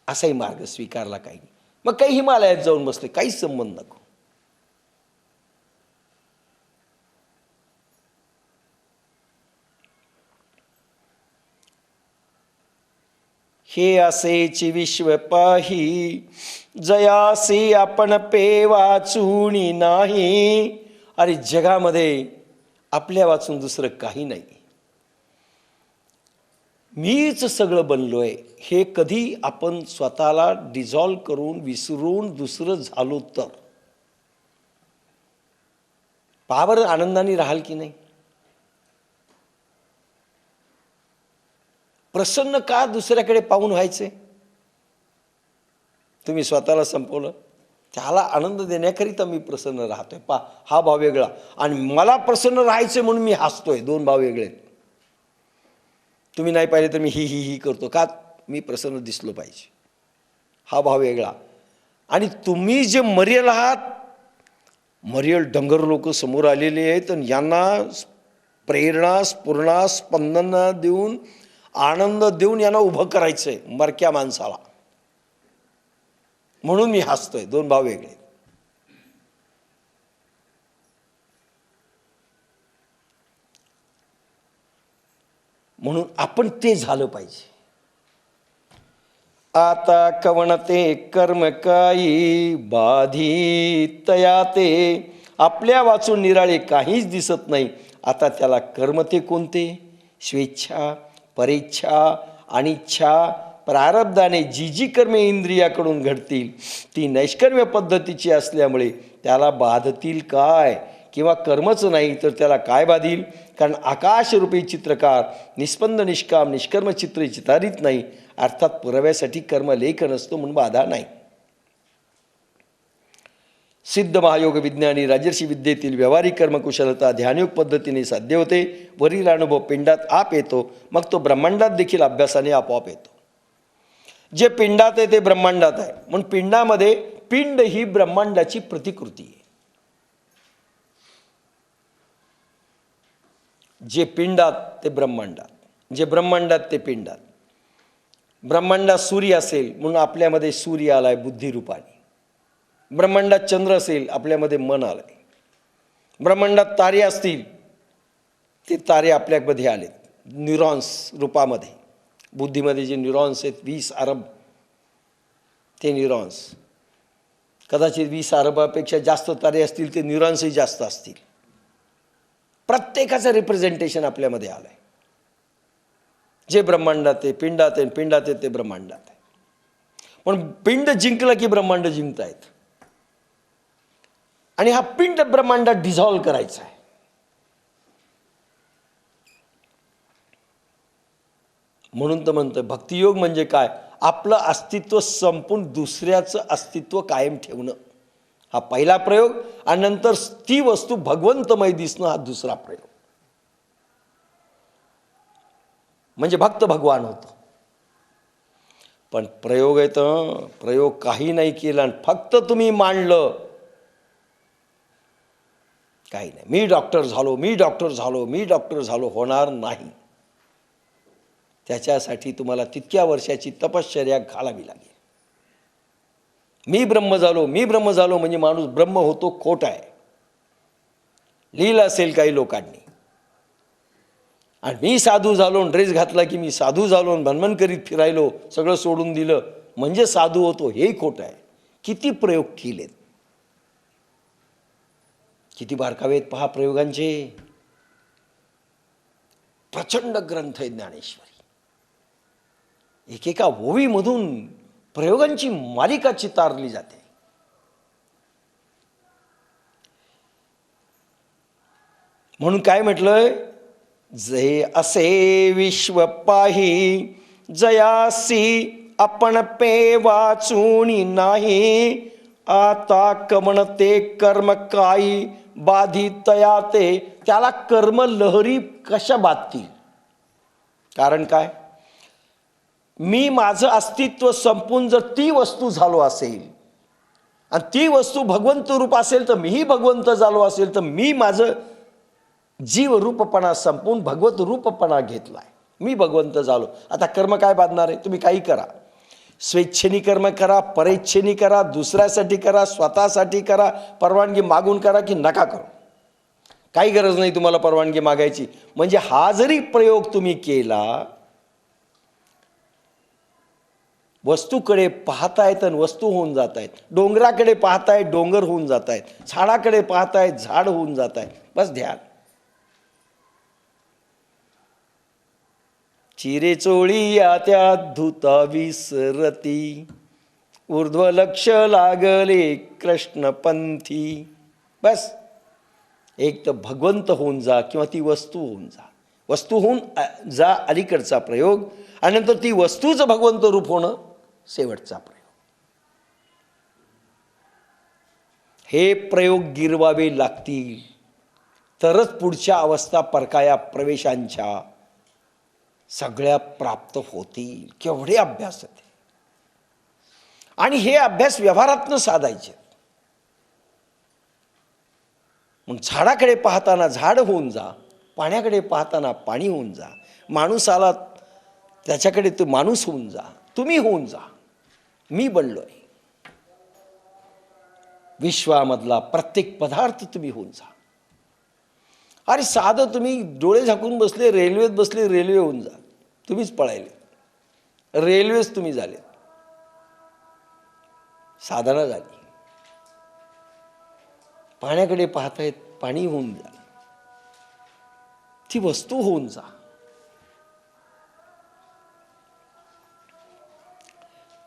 असाही मार्ग स्वीकारला काही. मग काही हिमालयात जाऊन बसले, काहीच संबंध नको. हे असेची विश्व पाही, जयासी आपण पे वाचुनी नाही. अरे जगामध्ये आपल्या वाचून दुसरं काही नाही. मीच सगळं बनलोय हे कधी आपण स्वतःला डिझॉल्व करून विसरून दुसरं झालो तर पावर आनंदाने राहाल की नाही? प्रसन्न का दुसऱ्याकडे पाहून व्हायचे? तुम्ही स्वतःला संपवलं, त्याला आनंद देण्याकरिता मी प्रसन्न राहतोय. हा भाव वेगळा. आणि मला प्रसन्न राहायचे म्हणून मी हसतोय. 2 भाव वेगळे. तुम्ही नाही पाहिले तर मी ही ही ही करतो का? मी प्रसन्न दिसलो पाहिजे. हा भाव वेगळा. आणि तुम्ही जे मरेल आहात, मरेल डंगर लोक समोर आलेले आहेत आणि यांना प्रेरणा, स्फुरणा, स्पंदन देऊन, आनंद देऊन यांना उभं करायचंय मरक्या माणसाला, म्हणून मी हसतोय. 2 भाव वेगळे. म्हणून आपण ते झालं पाहिजे. आता कवणते कर्म काही बाधी तया ते. आपल्या वाचून निराळे काहीच दिसत नाही. आता त्याला कर्म ते कोणते? स्वेच्छा, परेच्छा, अनिच्छा, प्रारब्धाने जी जी कर्मे इंद्रियाकडून घडतील ती नैष्कर्म्य पद्धतीची असल्यामुळे त्याला बाधतील काय? किंवा कर्मच नाही तर त्याला काय बाधील? कारण आकाशरूपी चित्रकार निस्पंद निष्काम निष्कर्म चित्र चितारित नाही. अर्थात पुराव्यासाठी कर्म लेख नसतो म्हणून बाधा नाही. सिद्ध महायोग विज्ञानी राजर्षी विद्येतील व्यावहारिक कर्मकुशलता ध्यानयोग पद्धतीने साध्य होते. वरील अनुभव पिंडात आप येतो, मग तो ब्रह्मांडात देखील अभ्यासाने आपोआप येतो. जे पिंडात आहे ते ब्रह्मांडात आहे. म्हणून पिंडामध्ये पिंड ही ब्रह्मांडाची प्रतिकृती आहे. जे पिंडात ते ब्रह्मांडात, जे ब्रह्मांडात ते पिंडात. ब्रह्मांडात सूर्य असेल म्हणून आपल्यामध्ये सूर्य आलाय बुद्धिरूपाने. ब्रह्मांडात चंद्र असेल आपल्यामध्ये मन आलंय. ब्रह्मांडात तारे असतील ते तारे आपल्यामध्ये आलेत न्यूरॉन्स रूपामध्ये. बुद्धीमध्ये जे न्यूरॉन्स आहेत 20 अरब, ते न्यूरॉन्स कदाचित 20 अरबापेक्षा जास्त तारे असतील, ते न्यूरॉन्सही जास्त असतील. प्रत्येकाचं रिप्रेझेंटेशन आपल्यामध्ये आलंय. जे ब्रह्मांडात आहे पिंडात आहे, पिंडात आहे ते ब्रह्मांडात आहे. पण पिंड जिंकलं की ब्रह्मांड जिंकतायत. आणि हा पिंड ब्रह्मांडात डिझॉल्व्ह करायचा आहे. म्हणून तर म्हणतोय भक्तियोग म्हणजे काय? आपलं अस्तित्व संपून दुसऱ्याचं अस्तित्व कायम ठेवणं, हा पहिला प्रयोग. आणि नंतर ती वस्तू भगवंतमय दिसणं, हा दुसरा प्रयोग. म्हणजे भक्त भगवान होतं. पण प्रयोग आहे तर प्रयोग काही नाही केला आणि फक्त तुम्ही मांडलं, काही नाही. मी डॉक्टर झालो, मी डॉक्टर झालो, मी डॉक्टर झालो, होणार नाही. त्याच्यासाठी तुम्हाला तितक्या वर्षाची तपश्चर्या घालावी लागेल. मी ब्रह्म झालो, मी ब्रह्म झालो म्हणजे माणूस ब्रह्म होतो, खोट आहे. लिहिलं असेल काही लोकांनी. आणि मी साधू झालो, ड्रेस घातला की मी साधू झालो, भनभन करीत फिरायलो, सगळं सोडून दिलं म्हणजे साधू होतो, हेही खोट आहे. किती प्रयोग केलेत, किती बारकावे आहेत पहा प्रयोगांचे. प्रचंड ग्रंथ आहे ज्ञानेश्वरी. एकेका ओवीमधून प्रयोगांची मालिका चितारली जाते. म्हणून काय म्हटलंय? जे असे विश्व पाही, जयासी आपण पे वाचूनी नाही. आता कमण ते कर्म काही, बाधी तया ते. त्याला कर्म लहरी कशा बाधतील? कारण काय? मी माझं अस्तित्व संपून जर ती वस्तू झालो असेल आणि ती वस्तू भगवंत रूप असेल तर मीही भगवंत झालो असेल, तर मी माझं जीव रूपपणा संपून भगवत रूपपणा घेतलाय, मी भगवंत झालो. आता कर्म काय बांधणार आहे? तुम्ही काही करा, स्वेच्छेने कर्म करा, परेच्छेने करा, दुसऱ्यासाठी करा, स्वतःसाठी करा, परवानगी मागून करा की नका करू, काही गरज नाही तुम्हाला परवानगी मागायची. म्हणजे हा जरी प्रयोग तुम्ही केला, वस्तूकडे पाहतायत आणि वस्तू होऊन जात आहेत. डोंगराकडे पाहताय, डोंगर होऊन जात आहेत. झाडाकडे पाहताय, झाड होऊन जात आहे. बस ध्यान. चिरे चोळी या त्या धुता विसरती, ऊर्ध्व लक्ष लागले कृष्णपंथी. बस एक तर भगवंत होऊन जा किंवा ती वस्तू होऊन जा. वस्तू होऊन जा अलीकडचा प्रयोग, आणि नंतर ती वस्तूच भगवंत रूप होणं शेवटचा प्रयोग. हे प्रयोग गिरवावे लागतील तरच पुढच्या अवस्था परकाया प्रवेशांच्या सगळ्या प्राप्त होतील. केवढे अभ्यास आहेत आणि हे अभ्यास व्यवहारातनं साधायचे. मग झाडाकडे पाहताना झाड होऊन जा, पाण्याकडे पाहताना पाणी होऊन जा, माणूस आला त्याच्याकडे तो माणूस होऊन जा, तुम्ही होऊन जा. मी बनलोय विश्वामधला प्रत्येक पदार्थ, तुम्ही होऊन जा. अरे साधं तुम्ही डोळे झाकून बसले, रेल्वेत बसले, रेल्वे होऊन जा. तुम्हीच पळायले, रेल्वेच तुम्ही झाले, साधना झाली. पाण्याकडे पाहतायत, पाणी होऊन जा, ती वस्तू होऊन जा.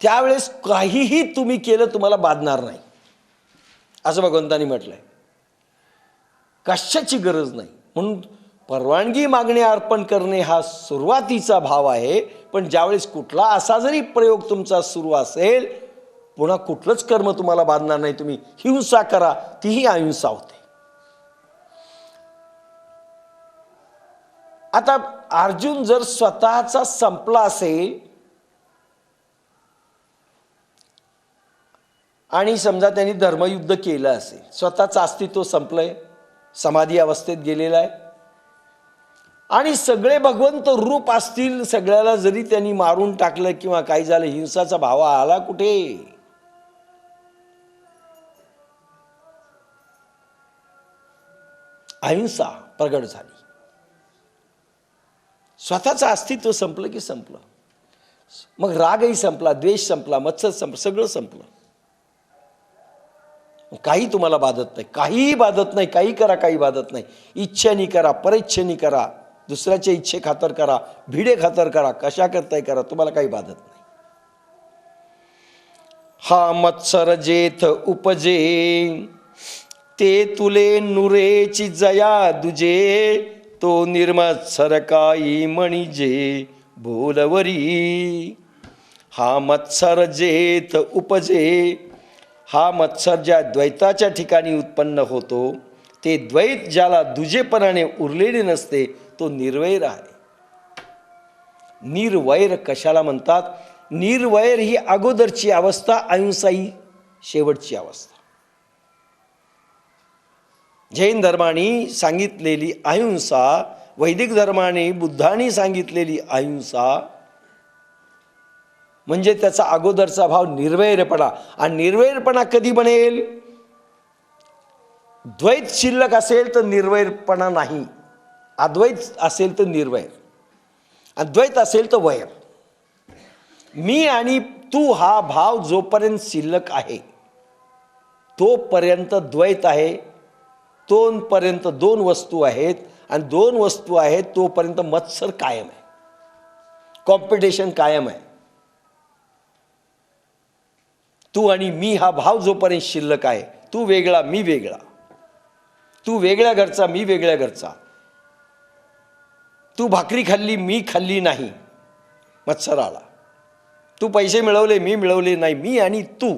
त्यावेळेस काहीही तुम्ही केलं तुम्हाला बाधणार नाही, असं भगवंतांनी म्हटलंय. कशाची गरज नाही. म्हणून परवानगी मागणे, अर्पण करणे हा सुरुवातीचा भाव आहे. पण ज्यावेळेस कुठला असा जरी प्रयोग तुमचा सुरू असेल, पुन्हा कुठलंच कर्म तुम्हाला बांधणार नाही. तुम्ही हिंसा करा, तीही अहिंसा होते. आता अर्जुन जर स्वतःचा संपला असेल आणि समजा त्यांनी धर्मयुद्ध केलं असेल, स्वतःचं अस्तित्व संपलंय, समाधी अवस्थेत गेलेलं आहे, आणि सगळे भगवंत रूप असतील, सगळ्याला जरी त्यांनी मारून टाकलं किंवा काही झालं, हिंसाचा भाव आला कुठे? अहिंसा प्रगट झाली. स्वतःचं अस्तित्व संपलं की संपलं. मग रागही संपला, द्वेष संपला, मत्सर संपला, सगळं संपलं. काही तुम्हाला बाधत नाही, काहीही बाधत नाही. काही करा, काही बाधत नाही. इच्छेने करा, परेच्छेने करा, दुसऱ्याच्या इच्छे खातर करा, भिडे खातर करा, कशा करताय करा, तुम्हाला काही बाधत नाही. हा मत्सर जेथ उपजे, ते तुले नुरेची जया दुजे, तो निर्मत्सर काही म्हणजे बोलवरी. हा मत्सर जेथ उपजे, हा मत्सर ज्या द्वैताच्या ठिकाणी उत्पन्न होतो, ते द्वैत ज्याला दुजेपणाने उरलेले नसते, तो निर्वैर आहे. निर्वैर कशाला म्हणतात? निर्वैर ही अगोदरची अवस्था, अहिंसा ही शेवटची अवस्था. जैन धर्माने सांगितलेली अहिंसा, वैदिक धर्माने, बुद्धाने सांगितलेली अहिंसा, म्हणजे त्याचा अगोदरचा भाव निर्वैरपणा. आणि निर्वैरपणा कधी बनेल? द्वैत शिल्लक असेल तर निर्वैरपणा नाही, अद्वैत असेल तर निर्वैर, आणि द्वैत असेल तर वैर. मी आणि तू हा भाव जोपर्यंत शिल्लक आहे तोपर्यंत द्वैत आहे, तोपर्यंत दोन वस्तू आहेत, आणि दोन वस्तू आहेत तोपर्यंत मत्सर कायम आहे, कॉम्पिटिशन कायम आहे. तू आणि मी हा भाव जोपर्यंत शिल्लक आहे, तू वेगळा मी वेगळा, तू वेगळ्या घरचा मी वेगळ्या घरचा, तू भाकरी खाल्ली मी खाल्ली नाही, मत्सर आला. तू पैसे मिळवले मी मिळवले नाही, मी आणि तू,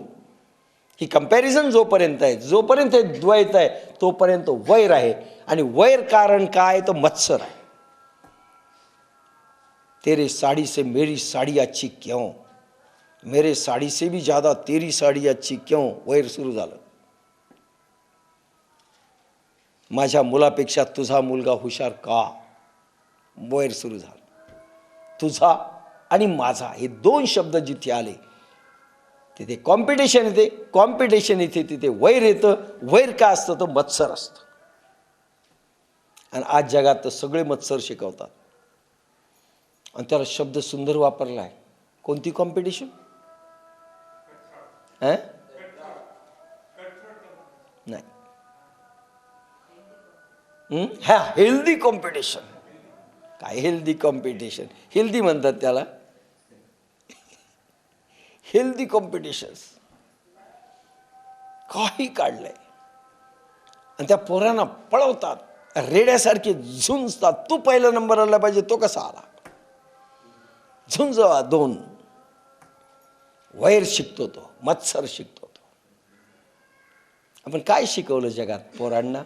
ही कंपॅरिझन जोपर्यंत आहे, जोपर्यंत हे द्वैत आहे, तोपर्यंत वैर आहे. आणि वैर कारण काय? तो मत्सर आहे. तेरे साड़ी से मेरी साड़ी अच्छी क्यों, मेरे साड़ी से भी ज्यादा तेरी साड़ी अच्छी क्यों, वैर सुरू झालं. माझ्या मुलापेक्षा तुझा मुलगा हुशार का, वैर सुरू झालं. तुझा आणि माझा हे दोन शब्द जिथे आले तिथे कॉम्पिटिशन येते, कॉम्पिटिशन येते तिथे वैर येतं. वैर का असतं? तर मत्सर असतं. आणि आज जगात तर सगळे मत्सर शिकवतात, आणि त्याला शब्द सुंदर वापरला आहे. कोणती कॉम्पिटिशन? नाही, हा हेल्दी कॉम्पिटिशन. काय हेल्दी कॉम्पिटिशन? हेल्दी म्हणतात त्याला, हेल्दी कॉम्पिटिशन्स. काही काढलंय, आणि त्या पोरांना पळवतात, रेड्यासारखे झुंजतात. तू पहिला नंबर आला पाहिजे, तो कसा आला? झुंजवा दोन. वैर शिकतो तो, मत्सर शिकतो तो. आपण काय शिकवलं जगात पोरांना?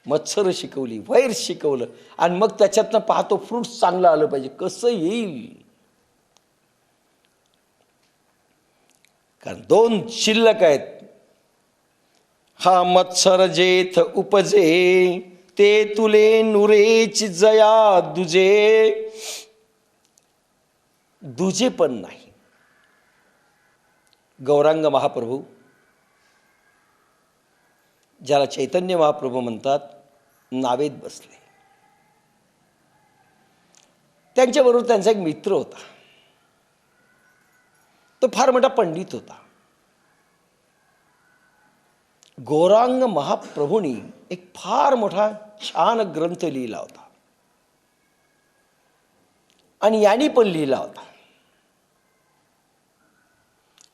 मत्सर शिकवली, वैर शिकवलं, आणि मग त्याच्यातनं पाहतो फ्रूट्स चांगलं आलं पाहिजे. कसं येईल? कारण दोन शिल्लक आहेत. हा मत्सर जेथ उपजे, ते तुले नुरेची जया दुजे. दुजे पण नाही. गौरांग महाप्रभू, ज्याला चैतन्य महाप्रभू म्हणतात, नावेत बसले. त्यांच्याबरोबर त्यांचा एक मित्र होता. तो फार मोठा पंडित होता. गौरांग महाप्रभूंनी एक फार मोठा छान ग्रंथ लिहिला होता, आणि यांनी पण लिहिला होता.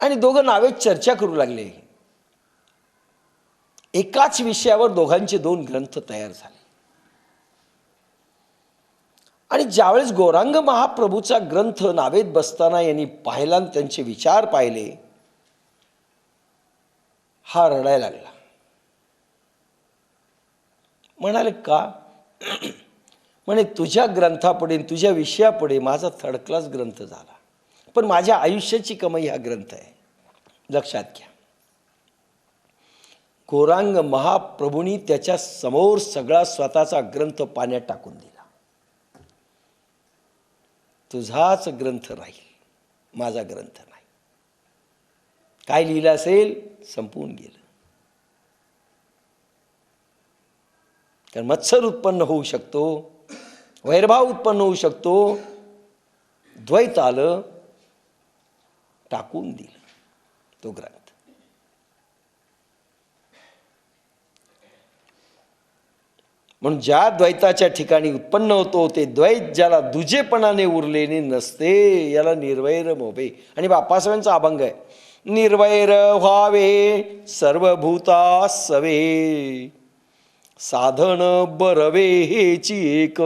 आणि दोघं नावेत चर्चा करू लागले. एकाच विषयावर दोघांचे दोन ग्रंथ तयार झाले. आणि ज्यावेळेस गौरांग महाप्रभूचा ग्रंथ नावेत बसताना यांनी पाहिला आणि त्यांचे विचार पाहिले, हा रडायला लागला. म्हणाले का? म्हणे तुझ्या ग्रंथापुढे, तुझ्या विषयापुढे माझा थर्ड क्लास ग्रंथ झाला, पण माझ्या आयुष्याची कमाई हा ग्रंथ आहे. लक्षात घ्या, गौरांग महाप्रभूंनी त्याच्या समोर सगळा स्वतःचा ग्रंथ पाण्यात टाकून दिला. तुझाच ग्रंथ राहील, माझा ग्रंथ नाही. काय लिहिलं असेल संपून गेलं. कारण मत्सर उत्पन्न होऊ शकतो, वैरभाव उत्पन्न होऊ शकतो. द्वैत आलं, टाकून दिलं तो ग्रंथ. म्हणून ज्या द्वैताच्या ठिकाणी उत्पन्न होतो ते द्वैत ज्याला दुजेपणाने उरलेले नसते याला निर्वैर मोबे. आणि बाप्पासाहेबांचा अभंग आहे, निर्वैर व्हावे सर्वभूता सवे, साधन बरवे हेची एक.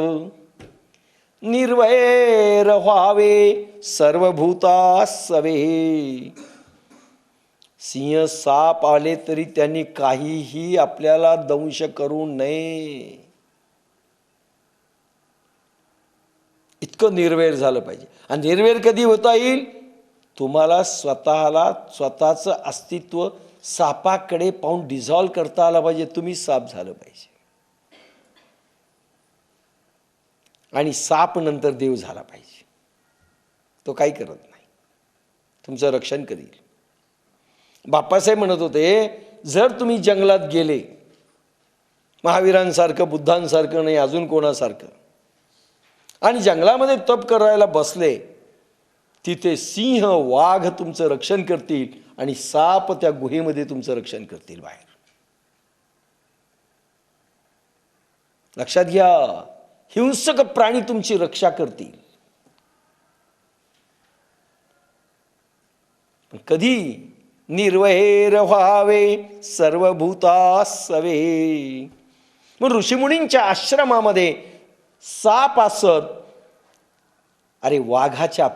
निर्वैर व्हावे सर्वभूता सवे. सिंह साप आले तरी त्यांनी काहीही आपल्याला दंश करू नये, इतकं निर्वैर झालं पाहिजे. आणि निर्वैर कधी होता येईल? तुम्हाला स्वतःला, स्वतःचं अस्तित्व सापाकडे पाहून डिझॉल्व करता आला पाहिजे. तुम्ही साप झालं पाहिजे आणि साप नंतर देव झाला पाहिजे. तो काही करत नाही, तुमचं रक्षण करील. बाप्पासाहेब म्हणत होते, जर तुम्ही जंगलात गेले, महावीरांसारखं, बुद्धांसारखं नाही, अजून कोणासारखं, आणि जंगलामध्ये तप करायला बसले, तिथे सिंह वाघ तुमचं रक्षण करतील आणि साप त्या गुहेमध्ये तुमचं रक्षण करतील बाहेर. लक्षात घ्या, हिंसक प्राणी तुमची रक्षा करतील. पण कधी? निर्वैर व्हावे सर्वभूता सवे. मग ऋषीमुनींच्या आश्रमामध्ये साप असत, अरे वाघाच्या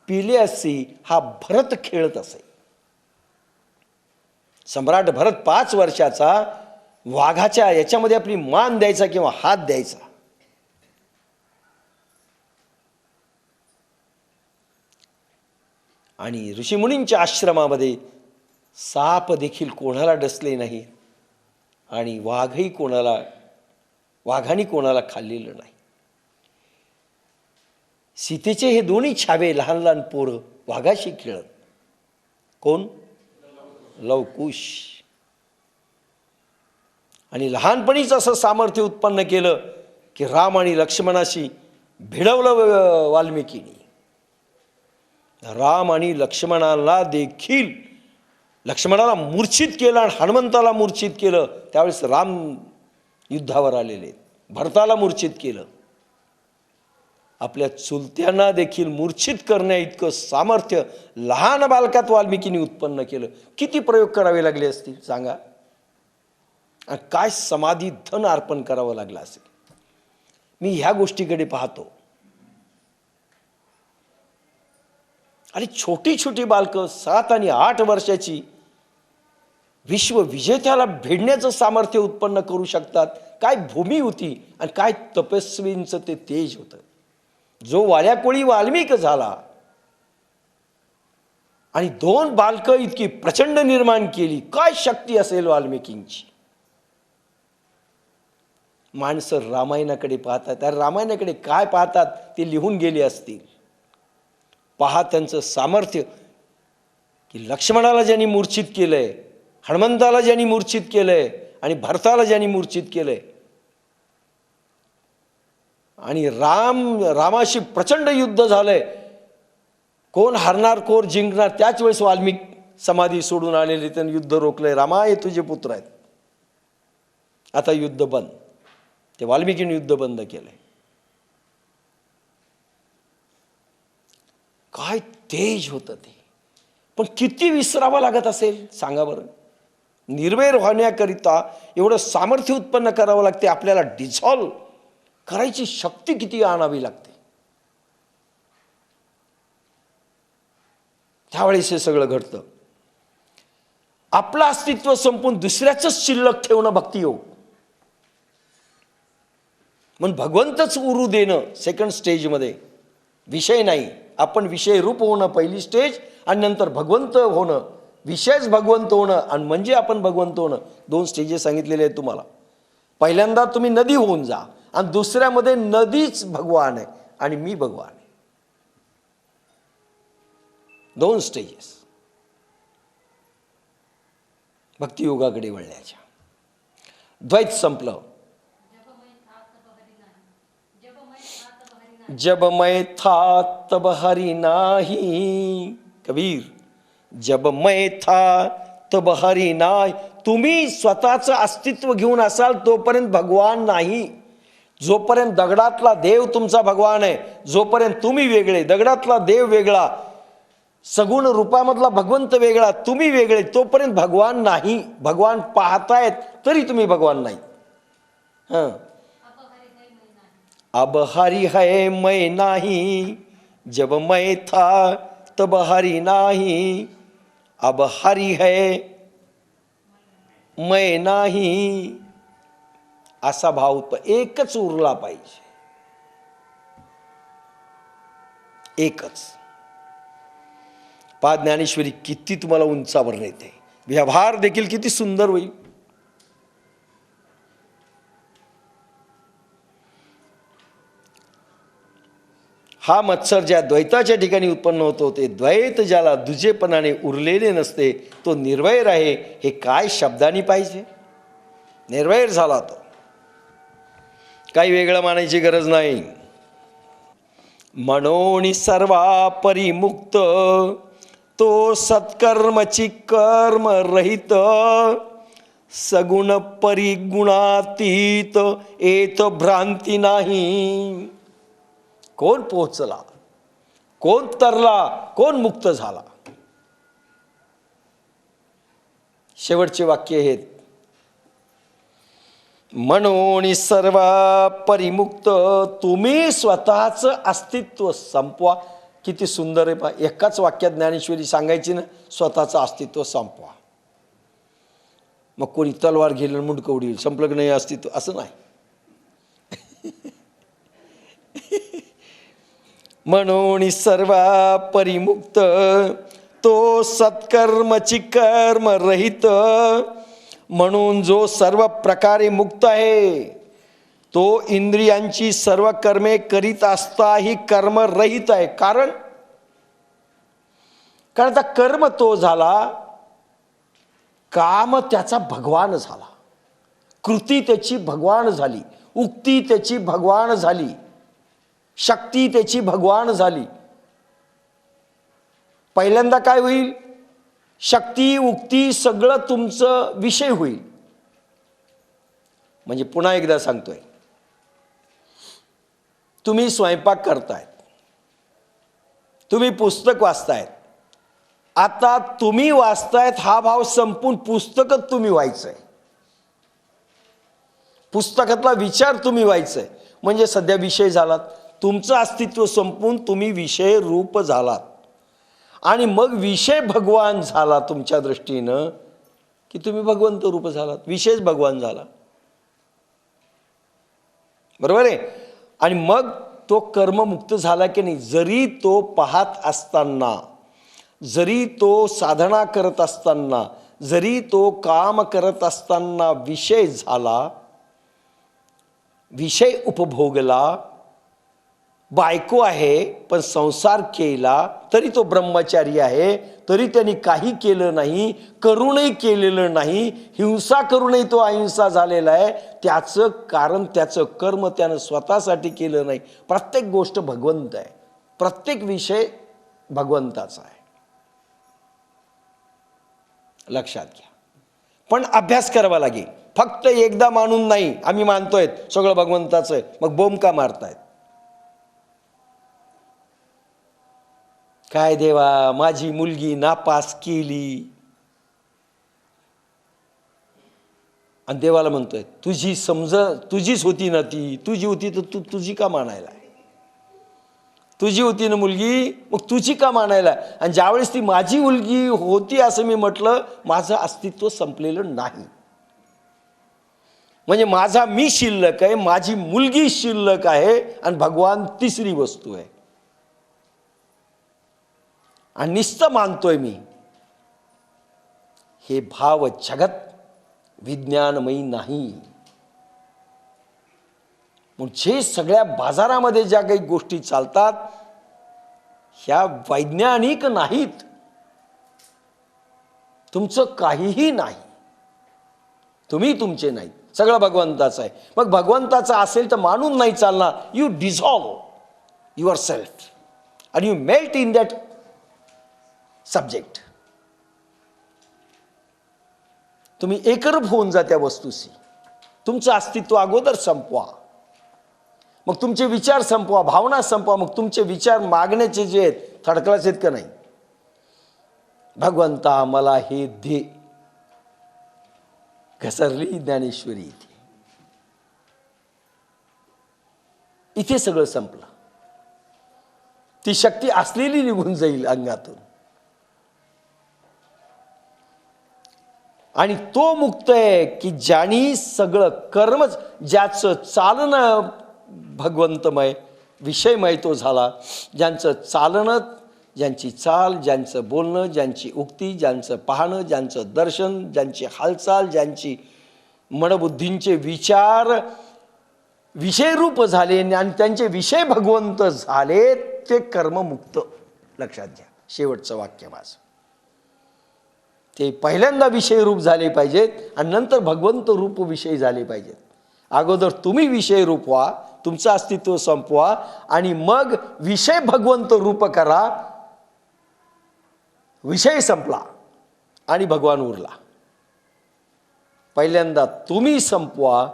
पिल्याशी हा भरत खेळत असे. सम्राट भरत 5 वर्षाचा वाघाच्या याच्यामध्ये आपली मान द्यायचा किंवा हात द्यायचा. आणि ऋषीमुनींच्या आश्रमामध्ये साप देखील कोणाला डसले नाही आणि वाघाने कोणाला खाल्लेलं नाही. सीतेचे हे दोन्ही छावे लहान लहान पोरं वाघाशी खेळत. कोण? लवकुश. आणि लहानपणीच असं सामर्थ्य उत्पन्न केलं की राम आणि लक्ष्मणाशी भिडवलं वाल्मिकीनी. राम आणि लक्ष्मणाला देखील, लक्ष्मणाला मूर्छित केलं आणि हनुमंताला मूर्छित केलं. त्यावेळेस राम युद्धावर आलेले. भरताला मूर्छित केलं. आपल्या चुलत्यांना देखील मूर्छित करण्या इतकं सामर्थ्य लहान बालकात वाल्मिकीने उत्पन्न केलं. किती प्रयोग करावे लागले असतील सांगा, आणि काय समाधी धन अर्पण करावं लागलं असेल. मी ह्या गोष्टीकडे पाहतो. आणि छोटी छोटी बालकं 7 आणि 8 वर्षाची विश्वविजेत्याला भेडण्याचं सामर्थ्य उत्पन्न करू शकतात. काय भूमी होती आणि काय तपस्वींचं ते तेज होतं. जो वाल्याकोळी वाल्मिक झाला आणि 2 बालकं इतकी प्रचंड निर्माण केली, काय शक्ती असेल वाल्मिकींची. माणसं रामायणाकडे पाहतात. त्या रामायणाकडे काय पाहतात ते लिहून गेले असतील. पहा त्यांचं सामर्थ्य, की लक्ष्मणाला ज्यांनी मूर्छित केलंय, हनुमंताला ज्यांनी मूर्छित केलंय आणि भरताला ज्यांनी मूर्छित केलंय. आणि रामाशी प्रचंड युद्ध झालंय. कोण हरणार कोण जिंकणार, त्याच वेळेस वाल्मिक समाधी सोडून आलेले, त्यांनी युद्ध रोखलंय. रामा हे तुझे पुत्र आहेत, आता युद्ध बंद. ते वाल्मिकीने युद्ध बंद केलंय. काय तेज होतं ते. पण किती विसरावं लागत असेल सांगा बरं. निर्वैर होण्याकरिता एवढं सामर्थ्य उत्पन्न करावं लागते. आपल्याला डिझॉल्व करायची शक्ती किती आणावी लागते. त्यावेळेस हे सगळं घडतं. आपलं अस्तित्व संपून दुसऱ्याच शिल्लक ठेवणं भक्तियोग. म्हणून भगवंतच उरू देणं सेकंड स्टेजमध्ये, विषय नाही. आपण विषय रूप होणं पहिली स्टेज, आणि नंतर भगवंत होणं विषयच भगवंत होणं आणि म्हणजे आपण भगवंत होणं, दोन स्टेजेस सांगितलेले आहेत तुम्हाला. पहिल्यांदा तुम्ही नदी होऊन जा आणि दुसऱ्यामध्ये नदीच भगवान आहे आणि मी भगवान आहे. दोन स्टेजेस भक्तियोगाकडे वळल्याच्या. द्वैत संपलं. जब मैं था तब हरि नाही. कबीर, जब मैं था तब हरि नाही. तुम्ही स्वतःचं अस्तित्व घेऊन असाल तोपर्यंत भगवान नाही. जोपर्यंत दगडातला देव तुमचा भगवान आहे, जोपर्यंत तुम्ही वेगळे, दगडातला देव वेगळा, सगुण रूपामधला भगवंत वेगळा, तुम्ही वेगळे, तोपर्यंत भगवान नाही. भगवान पाहतायत तरी तुम्ही भगवान नाही. हां, अब हरि है मैं नाही. जब मैं था तब हरि नाही. अब हरि है मैं नाही. असा भाव एकच उरला पाहिजे. एकच. पा ज्ञानेश्वरी किती तुम्हाला उंचावर नेते. व्यवहार देखील किती सुंदर होईल. हा मत्सर ज्या द्वैताच्या ठिकाणी उत्पन्न होतो ते द्वैत ज्याला दुजेपणाने उरलेले नसते तो निर्वैर आहे. हे काय शब्दांनी पाहिजे. निर्वैर झाला तो. काही वेगळं मानायची गरज नाही. मनोनी सर्वा परिमुक्त तो सत्कर्मची कर्म रहित. सगुण परिगुणातीत येत भ्रांती नाही. कोण पोहोचला, कोण तरला, कोण मुक्त झाला. शेवटचे वाक्य आहेत. मनोनी सर्व परिमुक्त. तुम्ही स्वतःचं अस्तित्व संपवा. किती सुंदर आहे पहा. एकाच वाक्यात ज्ञानेश्वरी सांगायची ना, स्वतःचं अस्तित्व संपवा. मग कोणी तलवार घेईल मुंडकं उडील, संपलं की नाही अस्तित्व, असं नाही. मनोनी सर्व परिमुक्त तो सत्कर्मची कर्म रहित. म्हणून जो सर्व प्रकारे मुक्त आहे तो इंद्रियांची सर्व कर्मे करीत असताही कर्म रहित आहे. कारण आता कर्म तो झाला, काम त्याचा भगवान झाला, कृती त्याची भगवान झाली, उक्ती त्याची भगवान झाली, शक्ती त्याची भगवान झाली. पहिल्यांदा काय होईल, शक्ती उक्ती सगळं तुमचं विषय होईल. म्हणजे पुन्हा एकदा सांगतोय, तुम्ही स्वयंपाक करतायत, तुम्ही पुस्तक वाचतायत. आता तुम्ही वाचतायत हा भाव संपून पुस्तकच तुम्ही व्हायचंय, पुस्तकातला विचार तुम्ही व्हायचंय. म्हणजे सध्या विषय झालात. तुमचं अस्तित्व संपून तुम्ही विषय रूप झालात. आणि मग विषय भगवान झाला तुमच्या दृष्टीनं की तुम्ही भगवंत रूप झालात. विषयच भगवान झाला. बरोबर आहे. आणि मग तो कर्ममुक्त झाला की नाही. जरी तो पाहत असताना, जरी तो साधना करत असताना, जरी तो काम करत असताना विषय झाला, विषय उपभोगला, बायको आहे पण संसार केला, तरी तो ब्रह्मचारी आहे, तरी त्यांनी काही केलं नाही, करूनही केलेलं नाही, हिंसा करूनही तो अहिंसा झालेला आहे. त्याचं कारण त्याचं कर्म त्यानं स्वतःसाठी केलं नाही. प्रत्येक गोष्ट भगवंत आहे, प्रत्येक विषय भगवंताचा आहे. लक्षात घ्या. पण अभ्यास करावा लागेल. फक्त एकदा मानून नाही, आम्ही मानतोय सगळं भगवंताचं आहे, मग बोंब का मारतायत. काय देवा, माझी मुलगी नापास केली आणि देवाला म्हणतोय तुझी तुझीच होती ना, ती तुझी होती तर तू तुझी का मानायला. तुझी होती ना मुलगी, मग तुझी का मानायला. आणि ज्यावेळेस ती माझी मुलगी होती असं मी म्हटलं, माझं अस्तित्व संपलेलं नाही. म्हणजे माझा मी शिल्लक आहे, माझी मुलगी शिल्लक आहे आणि भगवान तिसरी वस्तू आहे. आणि नुसतं मानतोय मी. हे भाव जगत विज्ञानमयी नाही. म्हणून जे सगळ्या बाजारामध्ये ज्या काही गोष्टी चालतात ह्या वैज्ञानिक नाहीत. तुमचं काहीही नाही, तुम्ही तुमचे नाहीत, सगळं भगवंताचं आहे. मग भगवंताचं असेल तर मानून नाही चालणार. You dissolve your self and you melt in that subject. तुम्ही एकरूप होऊन जा त्या वस्तूशी. तुमचं अस्तित्व अगोदर संपवा, मग तुमचे विचार संपवा, भावना संपवा. मग तुमचे विचार मागण्याचे जे आहेत थडकलाच आहेत का नाही, भगवंता मला हे दे, घसरली ज्ञानेश्वरी इथे. इथे सगळं संपलं. ती शक्ती असलेली निघून जाईल अंगातून. आणि तो मुक्त आहे की ज्यानी सगळं कर्म, ज्याचं चालणं भगवंतमय विषयमय तो झाला. ज्यांचं चालणं, ज्यांची चाल, ज्यांचं बोलणं, ज्यांची उक्ती, ज्यांचं पाहणं, ज्यांचं दर्शन, ज्यांची हालचाल, ज्यांची मनबुद्धींचे विचार विषयरूप झाले आणि त्यांचे विषय भगवंत झाले, ते कर्ममुक्त. लक्षात घ्या शेवटचं वाक्य माझं. ते पहिल्यांदा विषयरूप झाले पाहिजेत आणि नंतर भगवंत रूप विषय झाले पाहिजेत. अगोदर तुम्ही विषय रूप व्हा, तुमचं अस्तित्व संपवा आणि मग विषय भगवंत रूप करा. विषय संपला आणि भगवान उरला. पहिल्यांदा तुम्ही संपवा,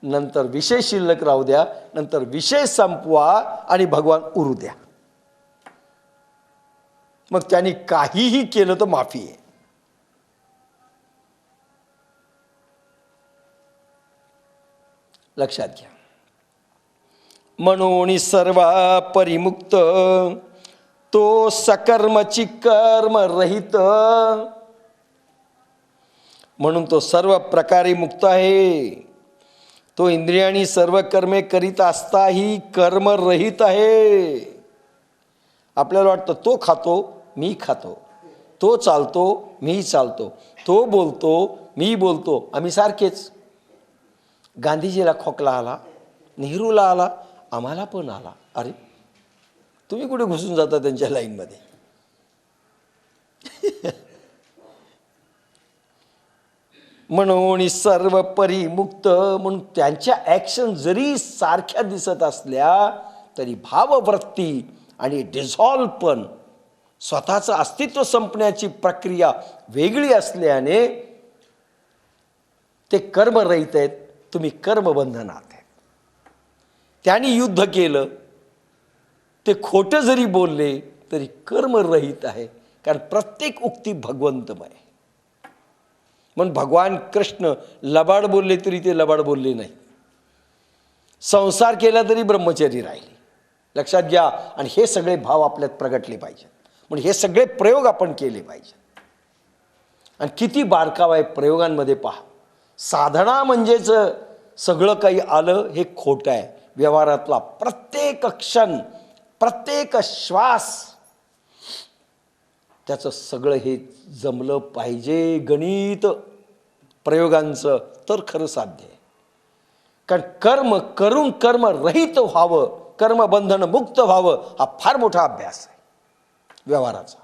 नंतर विषय शिल्लक राहू द्या, नंतर विषय संपवा आणि भगवान उरू द्या. मग त्यांनी काहीही केलं तर माफी आहे. लक्षात घ्या. म्हणून सर्वा परिमुक्त तो सकर्मची कर्म रहित. म्हणून तो सर्व प्रकारे मुक्त आहे. तो इंद्रियांनी सर्व कर्मे करीत असताही कर्मरहित आहे. आपल्याला वाटतं तो खातो मी खातो, तो चालतो मी चालतो, तो बोलतो मी बोलतो, आम्ही सारखेच. गांधीजीला खोकला आला, नेहरूला आला, आम्हाला पण आला. अरे तुम्ही कुठे घुसून जाता त्यांच्या लाईनमध्ये? म्हणून सर्व परिमुक्त. म्हणून त्यांच्या ॲक्शन जरी सारख्या दिसत असल्या तरी भाववृत्ती आणि डिझॉल्व पण, स्वतःचं अस्तित्व संपण्याची प्रक्रिया वेगळी असल्याने ते कर्मरहित आहेत. तुम्ही कर्मबंधनात आहेत. त्यांनी युद्ध केलं, ते खोटं जरी बोलले तरी कर्मरहित आहे, कारण प्रत्येक उक्ती भगवंतमय. म्हणून भगवान कृष्ण लबाड बोलले तरी ते लबाड बोलले नाही. संसार केला तरी ब्रह्मचर्य राहिले. लक्षात घ्या. आणि हे सगळे भाव आपल्यात प्रगटले पाहिजेत. म्हणून हे सगळे प्रयोग आपण केले पाहिजेत. आणि किती बारकावा आहे प्रयोगांमध्ये पहा. साधना म्हणजेच सगळं काही आलं हे खोटं आहे. व्यवहारातला प्रत्येक क्षण, प्रत्येक श्वास, त्याचं सगळं हे जमलं पाहिजे. गणित प्रयोगांचं तर खरं साध्य आहे. कारण कर्म करून कर्म रहित व्हावं, कर्मबंधन मुक्त व्हावं, हा फार मोठा अभ्यास आहे व्यवहाराचा.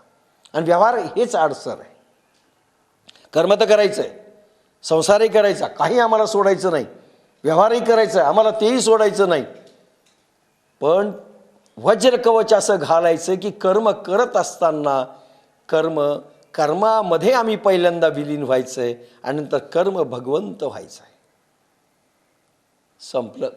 आणि व्यवहार हेच अडसर आहे. कर्म तर करायचं आहे, संसारही करायचा, काही आम्हाला सोडायचं नाही, व्यवहारही करायचा आम्हाला, तेही सोडायचं नाही. पण वज्रकवच असं घालायचं की कर्म करत असताना कर्मामध्ये आम्ही पहिल्यांदा विलीन व्हायचं आहे आणि नंतर कर्म भगवंत व्हायचं आहे. संपलं.